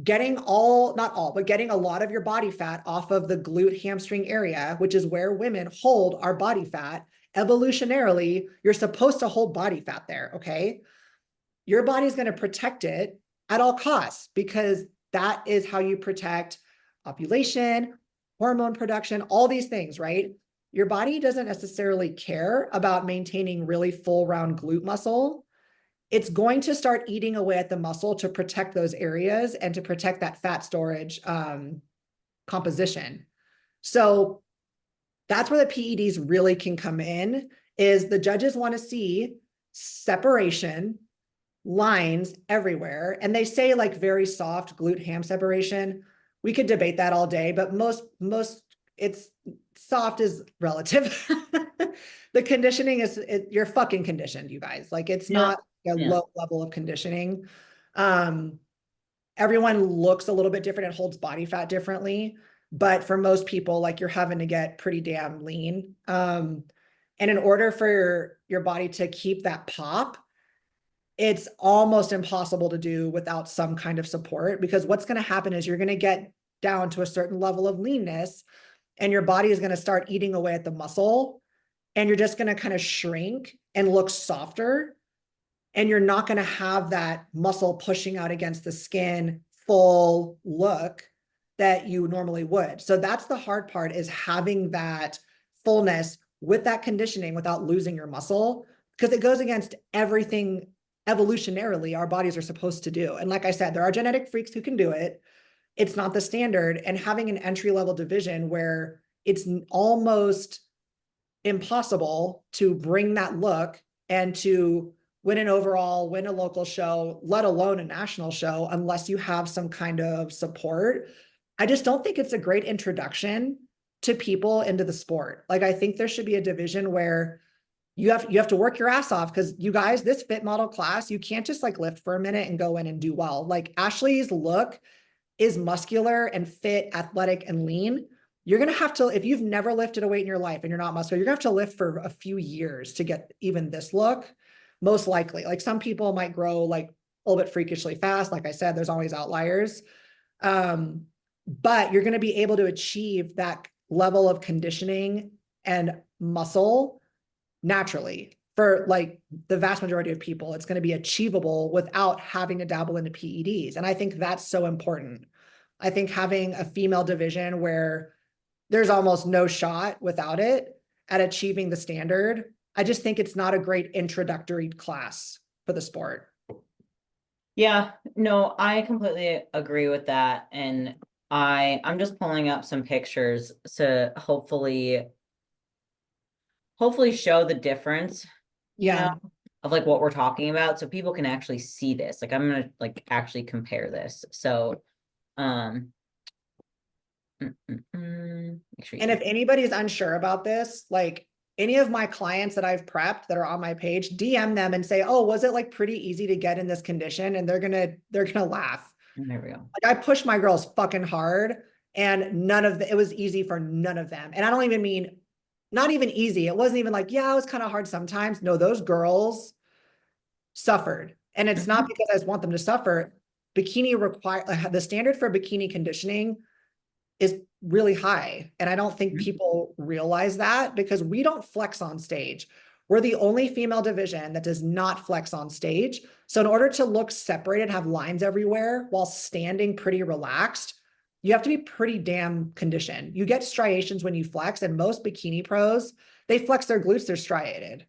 getting not all, but getting a lot of your body fat off of the glute hamstring area, which is where women hold our body fat. Evolutionarily, you're supposed to hold body fat there, okay? Your body's going to protect it at all costs because that is how you protect ovulation, hormone production, all these things, right? Your body doesn't necessarily care about maintaining really full round glute muscle. It's going to start eating away at the muscle to protect those areas and to protect that fat storage composition. So that's where the PEDs really can come in, is the judges want to see separation lines everywhere. And they say like very soft glute ham separation. We could debate that all day, but most it's soft is relative. The conditioning is you're fucking conditioned, you guys. Like it's Yeah. not a Yeah. low level of conditioning. Um, Everyone looks a little bit different and holds body fat differently. But for most people, like you're having to get pretty damn lean. And in order for your body to keep that pop, it's almost impossible to do without some kind of support, because what's going to happen is you're going to get down to a certain level of leanness and your body is going to start eating away at the muscle, and you're just going to kind of shrink and look softer, and you're not going to have that muscle pushing out against the skin full look that you normally would. So that's the hard part, is having that fullness with that conditioning without losing your muscle, because it goes against everything evolutionarily our bodies are supposed to do. And like I said, there are genetic freaks who can do it. It's not the standard. And having an entry level division where it's almost impossible to bring that look and to win an overall, win a local show, let alone a national show, unless you have some kind of support. I just don't think it's a great introduction to people into the sport. Like, I think there should be a division where you have to work your ass off, because you guys, this fit model class, you can't just like lift for a minute and go in and do well. Like Ashley's look is muscular and fit, athletic and lean. You're going to have to, if you've never lifted a weight in your life and you're not muscular, you're going to have to lift for a few years to get even this look, most likely. Like some people might grow like a little bit freakishly fast. Like I said, there's always outliers. But you're going to be able to achieve that level of conditioning and muscle naturally. For like the vast majority of people, it's going to be achievable without having to dabble into PEDs. And I think that's so important. I think having a female division where there's almost no shot without it at achieving the standard, I just think it's not a great introductory class for the sport. Yeah, no, I completely agree with that. And I'm just pulling up some pictures to hopefully show the difference, Yeah. of like what we're talking about, so people can actually see this. Like I'm gonna like actually compare this. So um make sure you And can. if anybody's unsure about this, like any of my clients that I've prepped that are on my page, DM them and say, "Oh, was it like pretty easy to get in this condition?" And they're gonna laugh. There we go. Like I pushed my girls fucking hard, and it was easy for none of them. And I don't even mean not even easy. It wasn't even like, yeah, it was kind of hard sometimes. No, those girls suffered. And it's not because I just want them to suffer. The standard for bikini conditioning is really high. And I don't think people realize that, because we don't flex on stage. We're the only female division that does not flex on stage. So in order to look separated, have lines everywhere while standing pretty relaxed, you have to be pretty damn conditioned. You get striations when you flex, and most bikini pros, they flex their glutes, they're striated.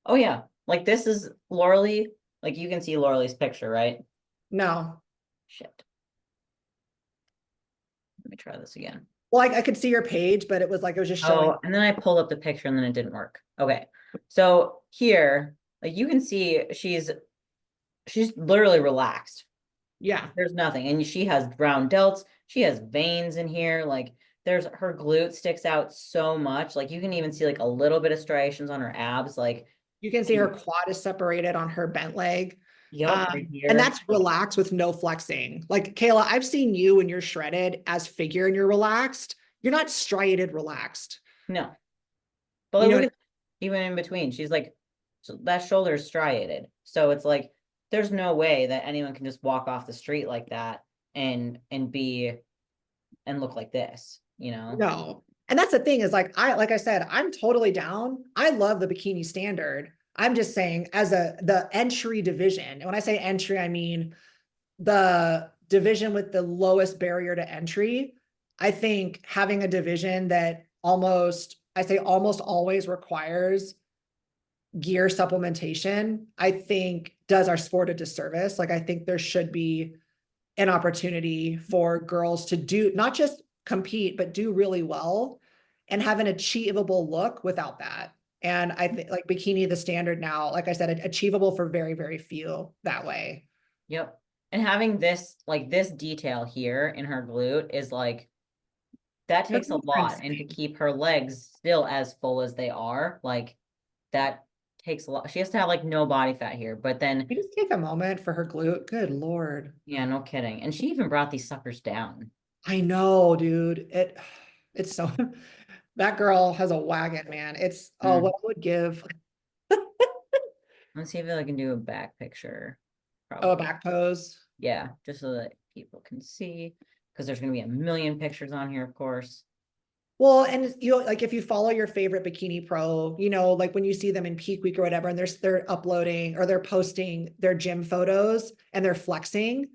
Oh yeah, like this is Lauralee. Like you can see Lauralee's picture, right? No. Shit. Let me try this again. Well, I could see your page, but it was like, it was just showing. Oh, and then I pulled up the picture and then it didn't work. Okay. So here, like you can see she's literally relaxed. Yeah. There's nothing. And she has round delts. She has veins in here. Like there's her glute sticks out so much. Like you can even see like a little bit of striations on her abs. Like, You can see her quad is separated on her bent leg. yup, right And here. that's relaxed with no flexing. Like Kayla, I've seen you when you're shredded as figure and you're relaxed. You're not striated relaxed. No. But You like, know look what at even in between. She's like, so that shoulder is striated. So it's like there's no way that anyone can just walk off the street like that and be and look like this, you know? No. And that's the thing, is like I said, I'm totally down. I love the bikini standard. I'm just saying, as the entry division. And when I say entry, I mean the division with the lowest barrier to entry. I think having a division that I say almost always requires gear supplementation, I think does our sport a disservice. Like I think there should be an opportunity for girls to do, not just compete, but do really well and have an achievable look without that. And I think like bikini, the standard now, like I said, achievable for very, very few that way. Yep. And having this, like this detail here in her glute is like, that Those takes a things are lot. And to insane. keep her legs still as full as they are, like that takes a lot. She has to have like no body fat here. But then, You just take a moment for her glute. Good Lord. yeah, no kidding. And she even brought these suckers down. I know, dude. It's so that girl has a wagon, man. It's oh, what Mm. I would give Let's see if I can do a back picture. oh, a Probably. back pose. Yeah, just so that people can see. Because there's going to be a million pictures on here, of course. Well, and you know, like if you follow your favorite bikini pro, you know, like when you see them in peak week or whatever, and they're uploading or they're posting their gym photos and they're flexing,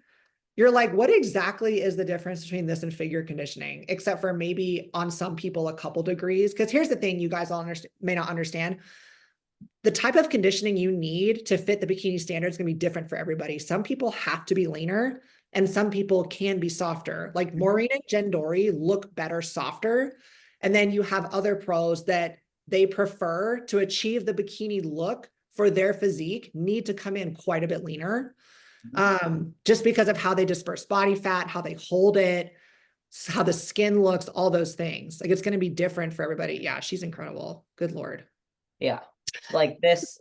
you're like, what exactly is the difference between this and figure conditioning? Except for maybe on some people a couple degrees. Because here's the thing, you guys all may not understand. The type of conditioning you need to fit the bikini standard is going to be different for everybody. Some people have to be leaner and some people can be softer. Like Mhm. Maureen and Jen Dory look better softer. And then you have other pros that they prefer to achieve the bikini look for their physique need to come in quite a bit leaner, just because of how they disperse body fat, how they hold it, how the skin looks, all those things. Like it's going to be different for everybody. Yeah, she's incredible. Good Lord. Yeah. Like this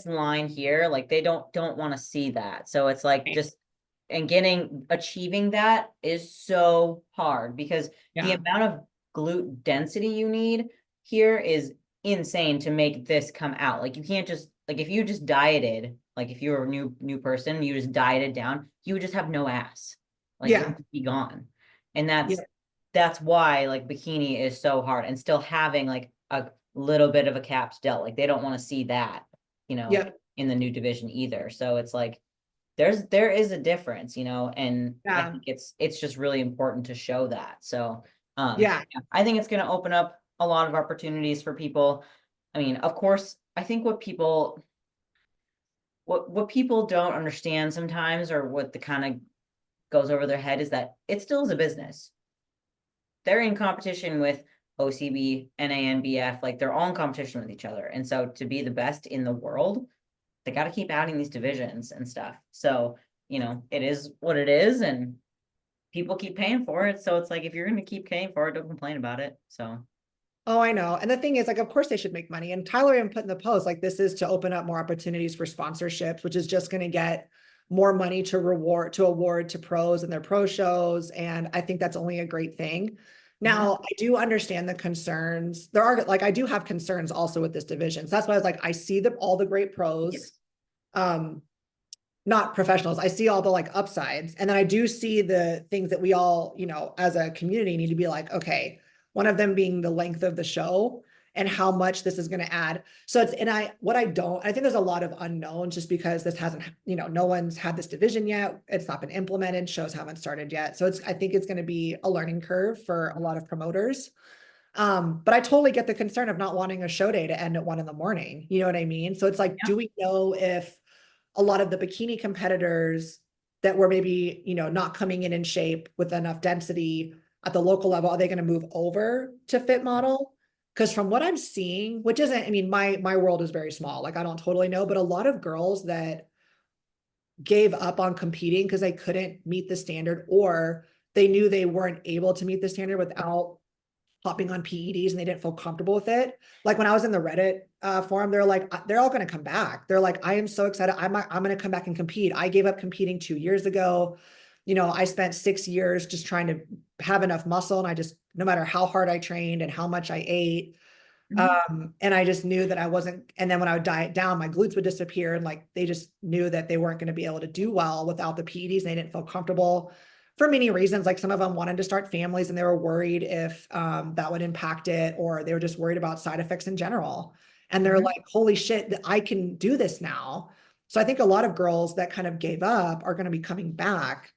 line here, like they don't want to see that. So it's like just and getting achieving that is so hard because the Yeah. amount of glute density you need here is insane to make this come out. Like you can't just like if you just dieted, like if you were a new person, you just dieted down, you would just have no ass. Like it Yeah. would be gone. And Yeah. that's why like bikini is so hard and still having like a little bit of a capped delt. Like they don't want to see that, Yeah. in the new division either. So it's like there is a difference, and I Yeah. think it's just really important to show that. So Yeah. yeah, I think it's gonna open up a lot of opportunities for people. I mean, of course, I think what people don't understand sometimes or what the kind of goes over their head is that it still is a business. They're in competition with OCB, NANBF, like they're all in competition with each other. And so to be the best in the world, they got to keep adding these divisions and stuff. So, it is what it is and people keep paying for it. So it's like if you're going to keep paying for it, don't complain about it. So, Oh, I know. And the thing is, like, of course they should make money. And Tyler even put in the post, like, this is to open up more opportunities for sponsorships, which is just going to get more money to award to pros and their pro shows. And I think that's only a great thing. mhm. Now, I do understand the concerns. There are like I do have concerns also with this division. So that's why I was like, I see all the great pros. Yes. Um, not professionals. I see all the like upsides. And then I do see the things that we all, as a community need to be like, okay, one of them being the length of the show and how much this is going to add. So I think there's a lot of unknowns just because this hasn't, no one's had this division yet. It's not been implemented. Shows haven't started yet. So I think it's going to be a learning curve for a lot of promoters. But I totally get the concern of not wanting a show day to end at 1 a.m. You know what I mean? So it's like, Yeah. do we know if a lot of the bikini competitors that were maybe, not coming in shape with enough density at the local level, are they going to move over to Fit Model? Because from what I'm seeing, which isn't, I mean, my world is very small. Like I don't totally know, but a lot of girls that gave up on competing because they couldn't meet the standard or they knew they weren't able to meet the standard without hopping on PEDs and they didn't feel comfortable with it. Like when I was in the Reddit forum, they're like, they're all going to come back. They're like, I am so excited. I'm going to come back and compete. I gave up competing 2 years ago. I spent 6 years just trying to have enough muscle. And I just, no matter how hard I trained and how much I ate, Mhm. and I just knew that I wasn't, and then when I would diet down, my glutes would disappear. And like, they just knew that they weren't going to be able to do well without the PEDs and they didn't feel comfortable for many reasons. Like some of them wanted to start families and they were worried if that would impact it, or they were just worried about side effects in general. And they're Mhm. like, holy shit, I can do this now. So I think a lot of girls that kind of gave up are going to be coming back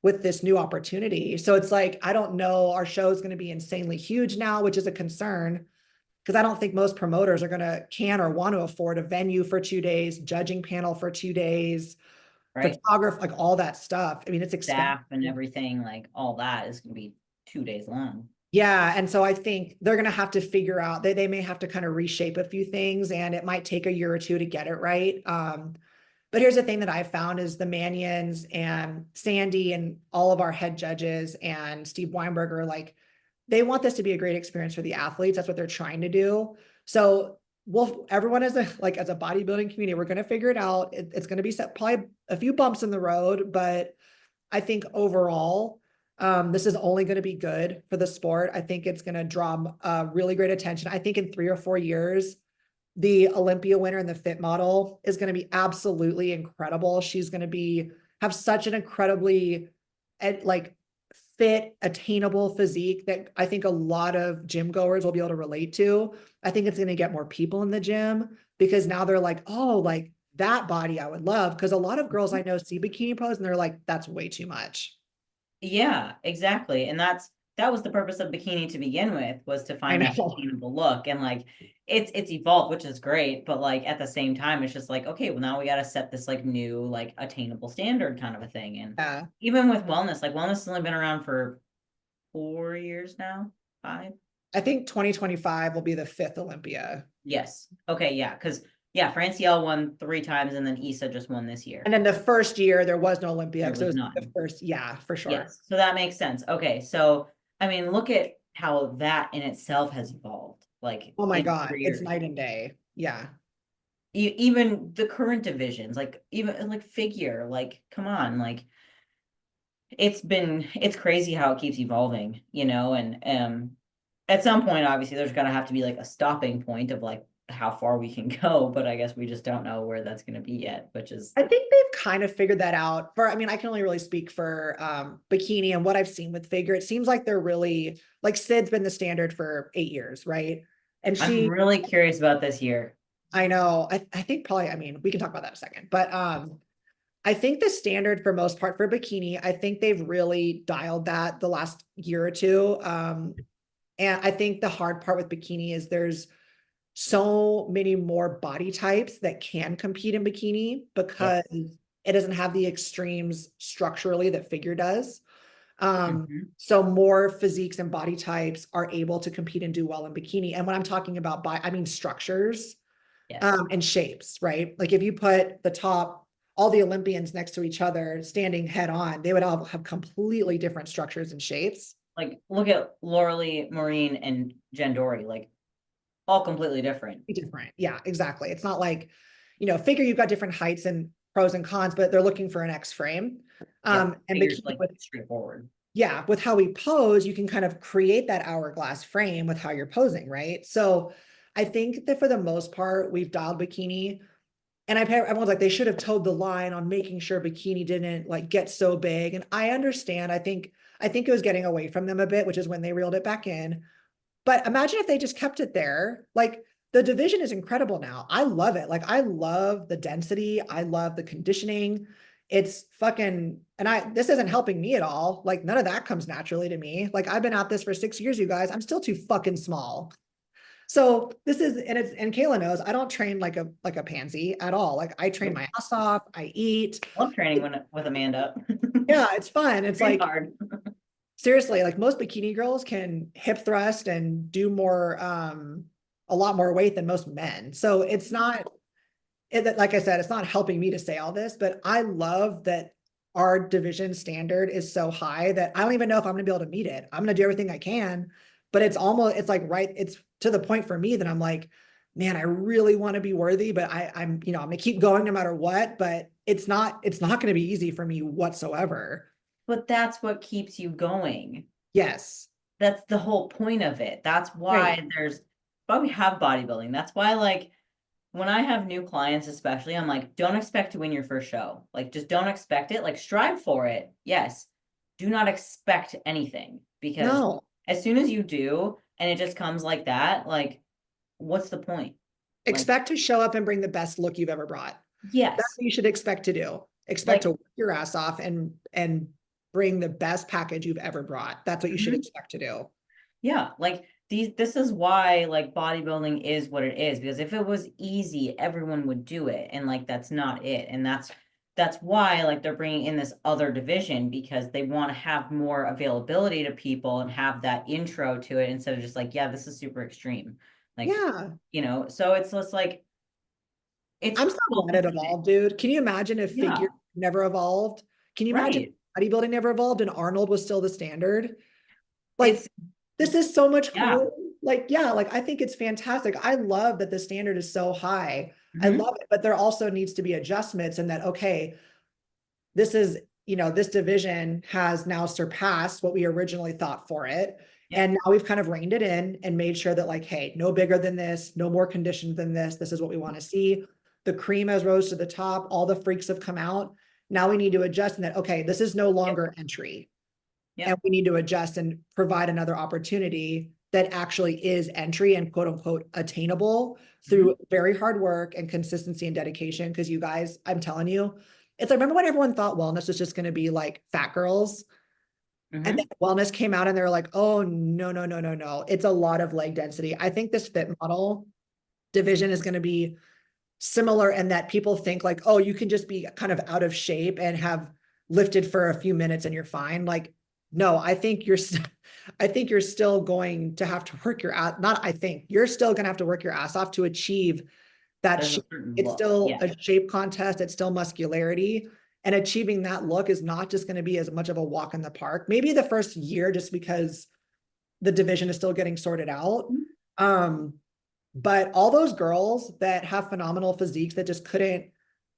with this new opportunity. So it's like, I don't know, our show is going to be insanely huge now, which is a concern because I don't think most promoters are can or want to afford a venue for 2 days, judging panel for 2 days, Right. photographer, like all that stuff. I mean, it's expensive. Staff and everything, like all that is going to be 2 days long. Yeah, and so I think they're gonna have to figure out they may have to kind of reshape a few things, and it might take a year or two to get it right. But here's the thing that I found is the Manions and Sandy and all of our head judges and Steve Weinberger, like they want this to be a great experience for the athletes. That's what they're trying to do. So everyone as a like as a bodybuilding community, we're going to figure it out. It's going to be set probably a few bumps in the road, but I think overall, this is only going to be good for the sport. I think it's going to draw really great attention. I think in 3 or 4 years, the Olympia winner in the Fit Model is going to be absolutely incredible. She's going to be have such an incredibly like fit, attainable physique that I think a lot of gym goers will be able to relate to. I think it's going to get more people in the gym because now they're like, oh, like that body I would love. Because a lot of girls I know see bikini pose and they're like, that's way too much. Yeah, exactly. And that was the purpose of bikini to begin with, was to I find that know. attainable look. And like it's evolved, which is great, but like at the same time, it's just like, okay, well now we got to set this like new, like attainable standard kind of a thing. And Yeah. even with wellness, like wellness has only been around for 4 years now, 5. I think 2025 will be the fifth Olympia. Yes. Okay, yeah, because yeah, Francielle won 3 times and then Issa just won this And year. then the first year there was no Olympia There because it was was the none. first, yeah, for sure. Yes. So that makes sense. Okay. So, I mean, look at how that in itself has evolved, like Oh my in God, it's 4 years. night and day. Yeah. Even the current divisions, like even like figure, like come on, like it's crazy how it keeps evolving, and at some point, obviously, there's gonna have to be like a stopping point of like how far we can go, but I guess we just don't know where that's gonna be yet, which is I think they've kind of figured that out for, I mean, I can only really speak for bikini and what I've seen with figure. It seems like they're really like Sid's been the standard for 8 years, right? And I'm she, really curious about this year. I know, I think probably, I mean, we can talk about that in a second, but I think the standard for most part for bikini, I think they've really dialed that the last year or two. And I think the hard part with bikini is there's so many more body types that can compete in bikini because Yes. it doesn't have the extremes structurally that figure does. Hmm. So more physiques and body types are able to compete and do well in bikini. And when I'm talking about I mean structures Yes. and shapes, right? Like if you put all the Olympians next to each other, standing head on, they would all have completely different structures and shapes. Like look at Laura Lee, Maureen, and Jen Dory, like all completely different. Different. Yeah, exactly. It's not like, figure you've got different heights and pros and cons, but they're looking for an X frame. Yep. And Figures bikini like with, straightforward. yeah, with how we pose, you can kind of create that hourglass frame with how you're posing, right? So I think that for the most part, we've dialed bikini. And everyone's like, they should have towed the line on making sure bikini didn't like get so big. And I understand. I think it was getting away from them a bit, which is when they reeled it back in. But imagine if they just kept it there. Like the division is incredible now. I love it. Like I love the density. I love the conditioning. It's fucking, and this isn't helping me at all. Like none of that comes naturally to me. Like I've been at this for 6 years, you guys. I'm still too fucking small. So this is, and Kayla knows I don't train like a pansy at all. Like I train Nope. my ass off. I eat. Love training with Amanda. Yeah, it's fun. It's Train like hard. seriously, like most bikini girls can hip thrust and do more, a lot more weight than most men. So it's not, like I said, it's not helping me to say all this, but I love that our division standard is so high that I don't even know if I'm going to be able to meet it. I'm going to do everything I can, but it's like, right. It's to the point for me that I'm like, man, I really want to be worthy, but I'm going to keep going no matter what, but it's not going to be easy for me whatsoever. But that's what keeps you going. Yes. That's the whole point of it. That's Right. why we have bodybuilding. That's why, like, when I have new clients, especially, I'm like, don't expect to win your first show. Like, just don't expect it. Like, strive for it. Yes. Do not expect anything, because No. as soon as you do, and it just comes like that, like, what's the point? Like, Expect to show up and bring the best look you've ever brought. That's yes. what you should expect to do. Expect to Like, work your ass off and bring the best package you've ever brought. That's what you should mhm. expect to do. Yeah, like this is why like bodybuilding is what it is, because if it was easy, everyone would do it, and like that's not it. And that's why like they're bringing in this other division, because they want to have more availability to people and have that intro to it instead of just like, yeah, this is super extreme. Like, Yeah. so it's just like, it's I'm so glad it complicated. evolved, dude. Can you imagine if figure Yeah, never evolved? Can you imagine right. if bodybuilding never evolved and Arnold was still the standard? Like, It's, this is so much yeah. cooler. Like, yeah, like I think it's fantastic. I love that the standard is so high. I Hmm. love it, but there also needs to be adjustments and that, okay, this is, this division has now surpassed what we originally thought for it. Yep. And now we've kind of reined it in and made sure that, like, hey, no bigger than this, no more conditions than this. This is what we want to see. The cream has rose to the top. All the freaks have come out. Now we need to adjust in that, okay, this is no Yep. longer entry. And Yep. we need to adjust and provide another opportunity that actually is entry and quote unquote attainable Hmm. through very hard work and consistency and dedication. Because you guys, I'm telling you, it's like, remember when everyone thought wellness was just going to be like fat girls? And then Hmm. wellness came out and they're like, oh, no, no, no, no, no. It's a lot of leg density. I think this fit model division is going to be similar in that people think like, oh, you can just be kind of out of shape and have lifted for a few minutes and you're fine. Like, no, I think I think you're still going to have to work your ass. Not, I think you're still going to have to work your ass off to achieve that There's a shape. certain It's look. still Yeah. a shape contest. It's still muscularity. And achieving that look is not just going to be as much of a walk in the park. Maybe the first year, just because the division is still getting sorted out. Mhm. Um, but all those girls that have phenomenal physiques that just couldn't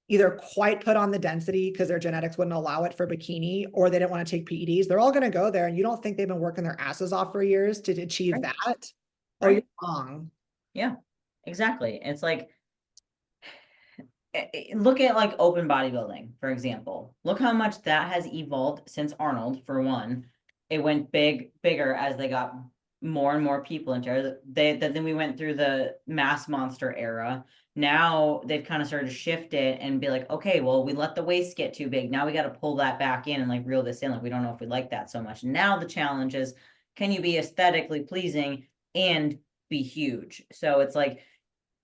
either quite put on the density because their genetics wouldn't allow it for bikini, or they didn't want to take PEDs, they're all going to go there. And you don't think they've been working their asses off for years to achieve Right. that? Oh, you're Right. wrong. Yeah, exactly. It's like, look at like open bodybuilding, for example. Look how much that has evolved since Arnold, for one. It went bigger as they got more and more people into it. Then we went through the mass monster era. Now they've kind of started to shift it and be like, okay, well, we let the waist get too big. Now we got to pull that back in and like reel this in. Like, we don't know if we like that so much. Now the challenge is, can you be aesthetically pleasing and be huge? So it's like,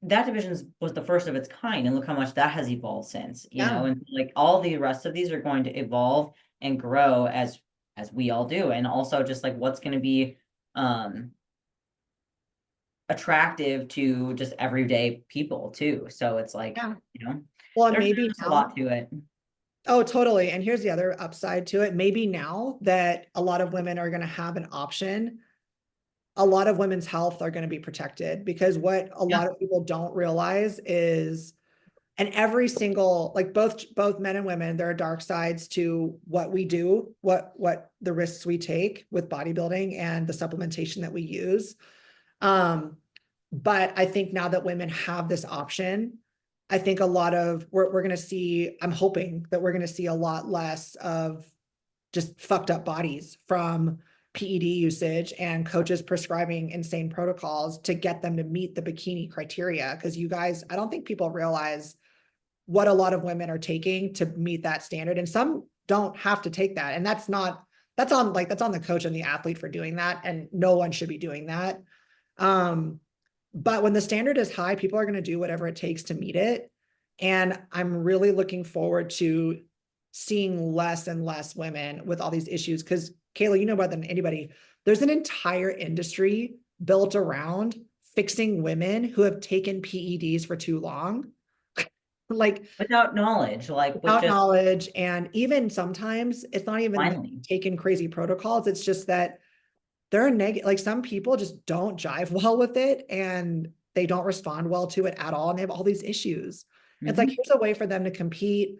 that division was the first of its kind, and look how much that has evolved since, Yeah. and like all the rest of these are going to evolve and grow as we all do. And also just like what's going to be um attractive to just everyday people too. So it's like, Yeah. Well, and there's maybe just a lot now, to it. oh, totally. And here's the other upside to it. Maybe now that a lot of women are going to have an option, a lot of women's health are going to be protected, because what a Yeah. lot of people don't realize is, and every single, like both men and women, there are dark sides to what we do, what the risks we take with bodybuilding and the supplementation that we use. um but I think now that women have this option, I think a lot of we're going to see, I'm hoping that we're going to see a lot less of just fucked up bodies from PED usage and coaches prescribing insane protocols to get them to meet the bikini criteria. Because you guys, I don't think people realize what a lot of women are taking to meet that standard. And some don't have to take that. And that's on the coach and the athlete for doing that. And no one should be doing that. Um, but when the standard is high, people are going to do whatever it takes to meet it. And I'm really looking forward to seeing less and less women with all these issues. Because Kayla, you know better than anybody, there's an entire industry built around fixing women who have taken PEDs for too long. Like, Without knowledge, like with without just knowledge. And even sometimes it's not even that blindly. taking crazy protocols. It's just that there are negative, like some people just don't jive well with it and they don't respond well to it at all. And they have all these issues. It's like, Hmm. here's a way for them to compete.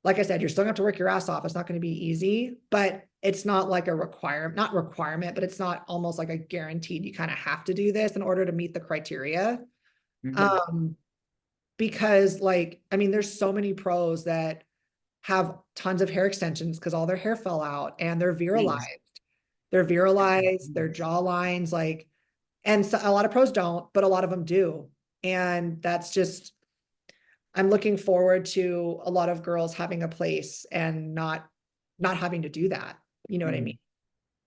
Like I said, you're still gonna have to work your ass off. It's not going to be easy, but it's not like a requirement, not requirement, but it's not almost like a guaranteed, you kind of have to do this in order to meet the criteria. Hmm. Um, because like, I mean, there's so many pros that have tons of hair extensions because all their hair fell out and they're virilized. Please. They're virilized, their Please. jawlines, like, and so a lot of pros don't, but a lot of them do. And that's just, I'm looking forward to a lot of girls having a place and not having to do that. You know what I Hmm. mean?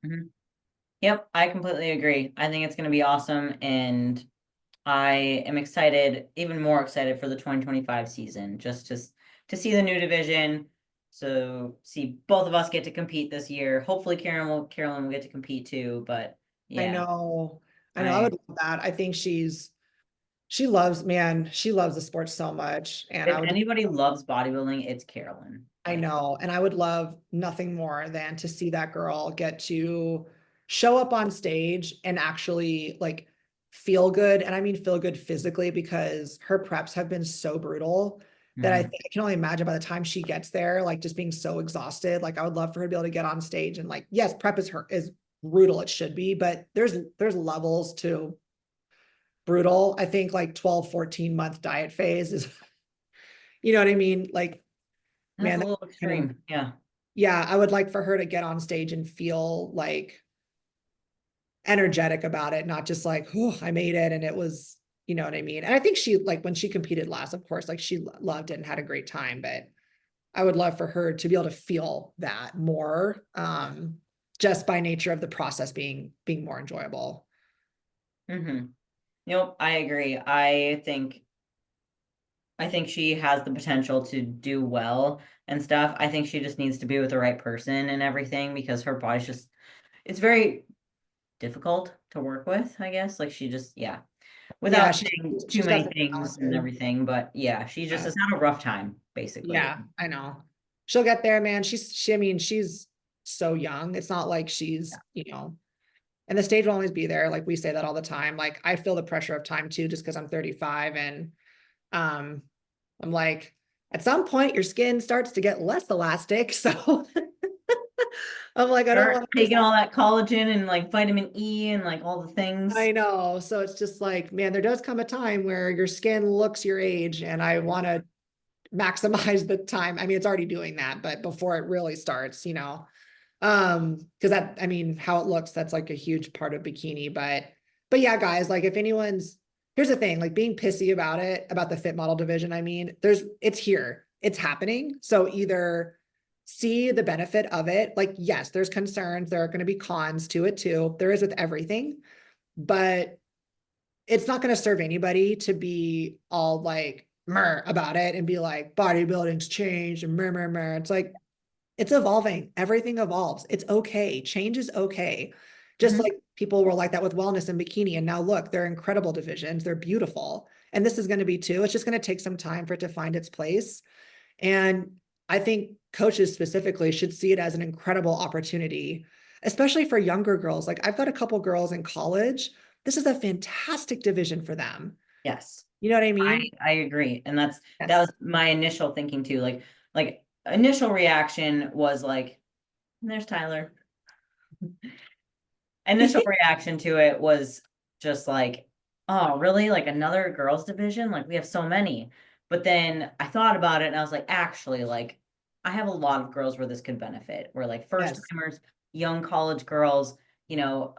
Hmm. Yep, I completely agree. I think it's going to be awesome, and I am even more excited for the 2025 season, just to see the new division. So see both of us get to compete this year. Hopefully Carolyn will get to compete too, but I yeah, know. I know. I I would love that. I think she loves, man, she loves the sport so much. And if I would, anybody loves bodybuilding, it's Carolyn. I Like, know, and I would love nothing more than to see that girl get to show up on stage and actually like feel good. And I mean, feel good physically because her preps have been so brutal that I mhm. think I can only imagine by the time she gets there, like just being so exhausted. Like I would love for her to be able to get on stage and like, yes, prep is brutal. It should be, but there's levels to brutal. I think like 12, 14-month diet phase is, you know what I mean? Like, That's man, a that little kind of, extreme. Yeah. yeah, I would like for her to get on stage and feel like energetic about it, not just like, oh, I made it and it was, you know what I mean? And I think she, like, when she competed last, of course, like she loved it and had a great time, but I would love for her to be able to feel that more, just by nature of the process being more enjoyable. Mm-hmm. Nope, I agree. I think she has the potential to do well and stuff. I think she just needs to be with the right person and everything because her body's just it's very difficult to work with, I guess. Like she just, yeah, Yeah, without saying too she's many definitely things and talented. everything, but yeah, she just Yeah. has had a rough time, basically. Yeah, I know. She'll get there, man. I mean, she's so young. It's not like she's, and the stage will always be there. Like we say that all the time. Like I feel the pressure of time too, just because I'm 35 and um I'm like, at some point your skin starts to get less elastic. So I'm like, I don't Start want to just taking all that collagen and like vitamin E and like all the things. I know. So it's just like, man, there does come a time where your skin looks your age, and I want to maximize the time. I mean, it's already doing that, but before it really starts, because that, I mean, how it looks, that's like a huge part of bikini. But yeah, guys, like if anyone's, here's the thing, like being pissy about it, about the fit model division, I mean, it's here, it's happening. So either see the benefit of it, like, yes, there's concerns, there are going to be cons to it too. There is with everything, but it's not going to serve anybody to be all like meh about it and be like bodybuilding's changed and meh. It's like it's evolving. Everything evolves. It's okay. Change is okay. Just Mhm. like people were like that with wellness and bikini. And now look, they're incredible divisions. They're beautiful. And this is going to be too. It's just going to take some time for it to find its place. And I think coaches specifically should see it as an incredible opportunity, especially for younger girls. Like I've got a couple girls in college. This is a fantastic division for them. Yes. You know what I I mean? I agree. And that Yes. was my initial thinking too. Like initial reaction was like, there's Tyler. Initial reaction to it was just like, oh, really? Like another girls division? Like we have so many. But then I thought about it and I was like, actually, like I have a lot of girls where this could benefit. Where like first Yes. timers, young college girls,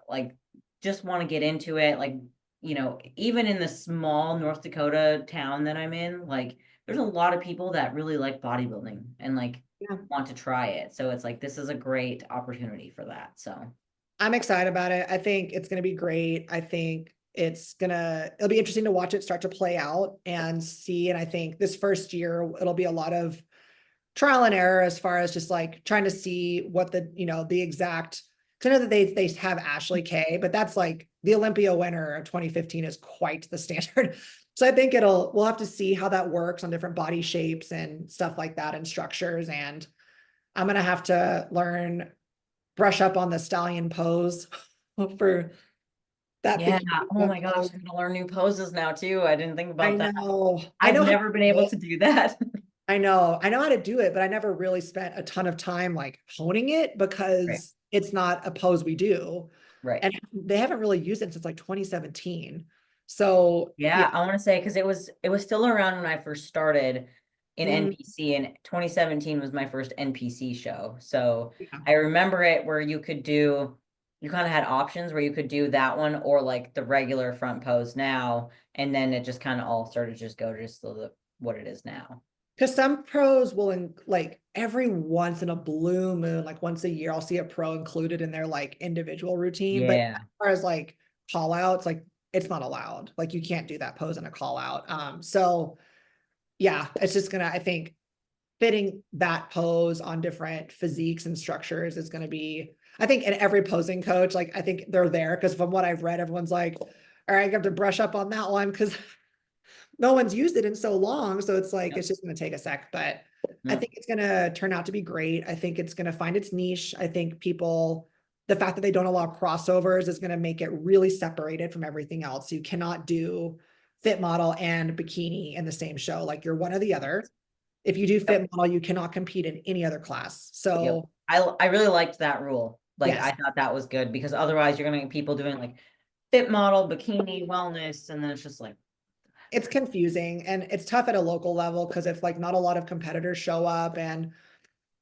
like just want to get into it. Like, even in the small North Dakota town that I'm in, like there's a lot of people that really like bodybuilding and like Yeah. want to try it. So it's like this is a great opportunity for that. So I'm excited about it. I think it's going to be great. I think it'll be interesting to watch it start to play out and see. And I think this first year, it'll be a lot of trial and error as far as just like trying to see what the exact, because I know that they have Ashley K, but that's like the Olympia winner of 2015 is quite the standard. So I think we'll have to see how that works on different body shapes and stuff like that and structures. And I'm going to have to brush up on the stallion pose for that yeah. bikini. Oh my gosh, I'm gonna learn new poses now too. I didn't think I about that. know. I I've know how to never been do able it. to do that. I know. I know how to do it, but I never really spent a ton of time like honing it Right. because it's not a pose we do. Right. And they haven't really used it since like 2017. So yeah. Yeah, I want to say because it was still around when I first started in Mm, NPC, and 2017 was my first NPC show. So yeah. I remember it where you kind of had options where you could do that one or like the regular front pose now, and then it just kind of all started to just go just what it is now. Because some pros will like every once in a blue moon, like once a year, I'll see a pro included in their like individual routine. But as Yeah. far as like call outs, like it's not allowed. Like you can't do that pose in a call out. So yeah, it's just gonna, I think fitting that pose on different physiques and structures is going to be, I think in every posing coach, like I think they're there because from what I've read, everyone's like, all right, I have to brush up on that one because no one's used it in so long. So it's like, Yep. it's just going to take a sec, but I Yep. think it's going to turn out to be great. I think it's going to find its niche. I think people, the fact that they don't allow crossovers is going to make it really separated from everything else. You cannot do fit model and bikini in the same show. Like you're one or the other. If you do fit model, you cannot compete in any other class. Yep. So I really liked that rule. Like yes, I thought that was good because otherwise you're gonna get people doing like fit model, bikini, wellness, and then it's just like, it's confusing and it's tough at a local level because if like not a lot of competitors show up and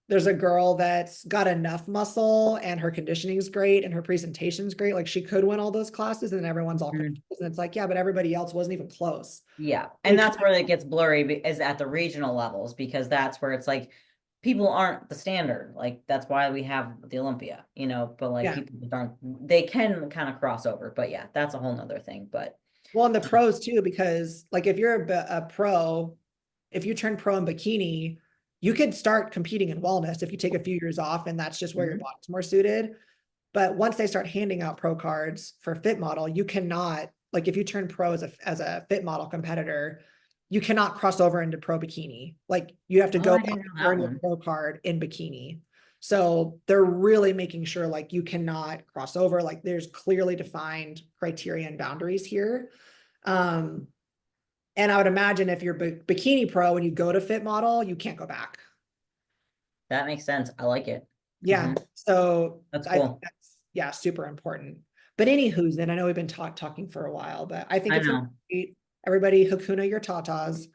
there's a girl that's got enough muscle and her conditioning is great and her presentation's great, like she could win all those classes and everyone's all mm, confused. And it's like, yeah, but everybody else wasn't even close. yeah. You And can, that's where it gets blurry is at the regional levels because that's where it's like people aren't the standard. Like that's why we have the Olympia, but like yeah. people that aren't, they can kind of cross over. But yeah, that's a whole nother thing. But Well, and the pros too, because like if you're a pro, if you turn pro in bikini, you could start competing in wellness if you take a few years off and that's just where your mhm. body's more suited. But once they start handing out pro cards for fit model, you cannot, like if you turn pro as a fit model competitor, you cannot cross over into pro bikini. Like you have to Oh, go I back didn't and know that earn your one. pro card in bikini. So they're really making sure like you cannot cross over. Like there's clearly defined criteria and boundaries here. Um, and I would imagine if you're bikini pro and you go to fit model, you can't go back. That makes sense. I like it. Yeah. Hmm. So That's I think cool. that's, yeah, super important. But anywho's, then I know we've been talking for a while, but I think I it's gonna know. be everybody Hakuna your tatas.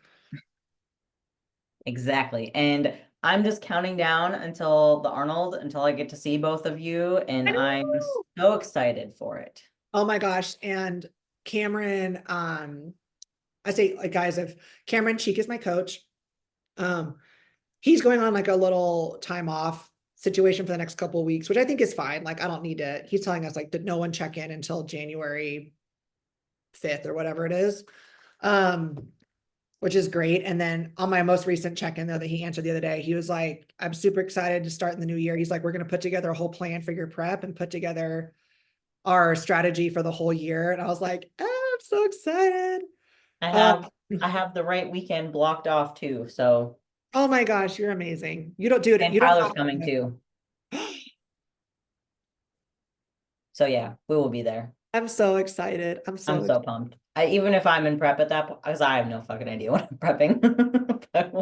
Exactly. And I'm just counting down until the Arnold, until I get to see both of you. And I I'm know. so excited for it. Oh my gosh. And Cameron, I say like guys, if Cameron Cheek is my coach, um, he's going on like a little time off situation for the next couple of weeks, which I think is fine. Like I don't need to, he's telling us like that no one check in until January 5th or whatever it is. Um, which is great. And then on my most recent check-in though that he answered the other day, he was like, I'm super excited to start in the new year. He's like, we're going to put together a whole plan for your prep and put together our strategy for the whole year. And I was like, oh, I'm so excited. I Um, have I have the right weekend blocked off too. So oh my gosh, you're amazing. You don't do it. and You don't Tyler's have coming to. too. So yeah, we will be there. I'm so excited. I'm I'm so so excited. pumped. Even if I'm in prep at that point, because I have no fucking idea what I'm prepping. But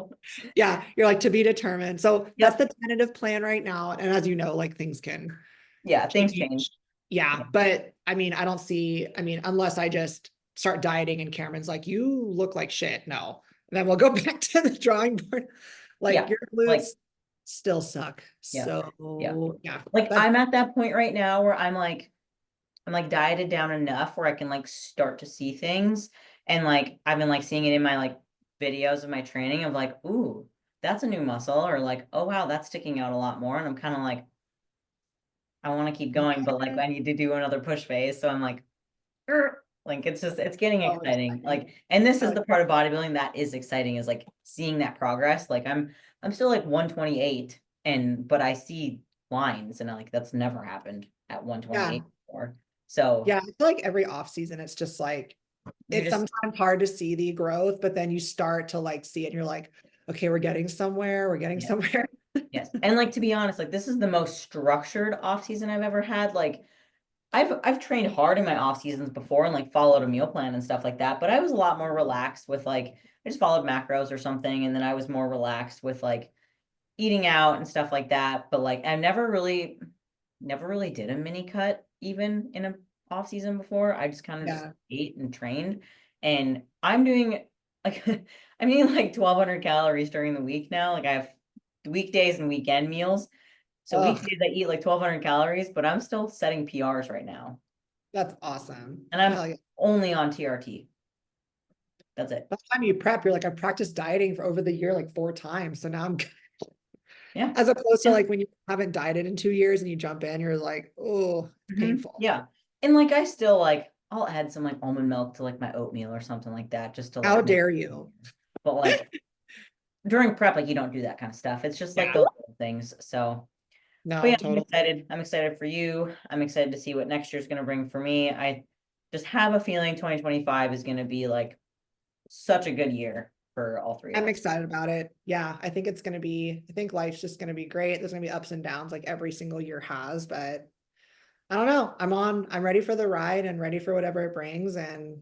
Yeah, you're like to be determined. So that's yep. the tentative plan right now. And as you know, like things can Yeah, things change. change. Yeah, Yeah. but I mean, I don't see, I mean, unless I just start dieting and Cameron's like, you look like shit. No. And then we'll go back to the drawing board. Like Yeah. your Like, glutes still suck. yeah. Yeah. So yeah, Like but I'm at that point right now where I'm like dieted down enough where I can like start to see things. And like I've been like seeing it in my like videos of my training of like, ooh, that's a new muscle, or like, oh wow, that's sticking out a lot more. And I'm kind of like, I want to keep going, but like I need to do another push phase. So I'm like, like it's getting oh, exciting. exciting. Like, and this is Oh, the part of bodybuilding that is exciting is like seeing that progress. Like I'm still like 128 but I see lines and like that's never happened at yeah. 128 before. So Yeah. I feel like every off season, it's just like, you're it's just sometimes hard to see the growth, but then you start to like see it and you're like, okay, we're getting somewhere. We're getting yeah. somewhere. Yes. And like to be honest, like this is the most structured off season I've ever had. Like I've trained hard in my off seasons before and like followed a meal plan and stuff like that, but I was a lot more relaxed with like I just followed macros or something and then I was more relaxed with like eating out and stuff like that. But like I never really did a mini cut even in a off season before. I just kind of just Yeah. ate and trained. And I'm doing like I'm eating like 1,200 calories during the week now. Like I have weekdays and weekend meals. So Oh, weekdays I eat like 1,200 calories, but I'm still setting PRs right now. that's awesome. And I'm Hell yeah. only on TRT. That's it. By the time you prep, you're like, I've practiced dieting for over the year like 4 times. So now I'm Yeah. as opposed to Yeah. like when you haven't dieted in 2 years and you jump in, you're like, oh, it's painful. Yeah. And like I still like I'll add some like almond milk to like my oatmeal or something like that just to How like make dare it you? easier. But like during prep, like you don't do that kind of stuff. It's just like Yeah, those little things. So, but no, yeah, I'm totally. excited. I'm excited for you. I'm excited to see what next year's going to bring for me. I just have a feeling 2025 is going to be like such a good year for all three of I'm us. excited about it. Yeah, I think it's going to be, I think life's just going to be great. There's going to be ups and downs like every single year has, but I don't know. I'm ready for the ride and ready for whatever it brings. And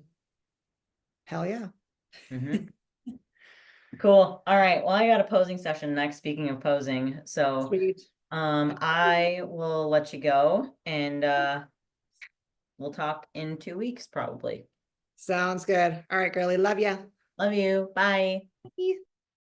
hell yeah. Hmm. Cool. All right. Well, I got a posing session next, speaking of posing. So, Sweet. I will let you go and we'll talk in 2 weeks probably. Sounds good. All right, girly. Love ya. Love you. Bye. Bye.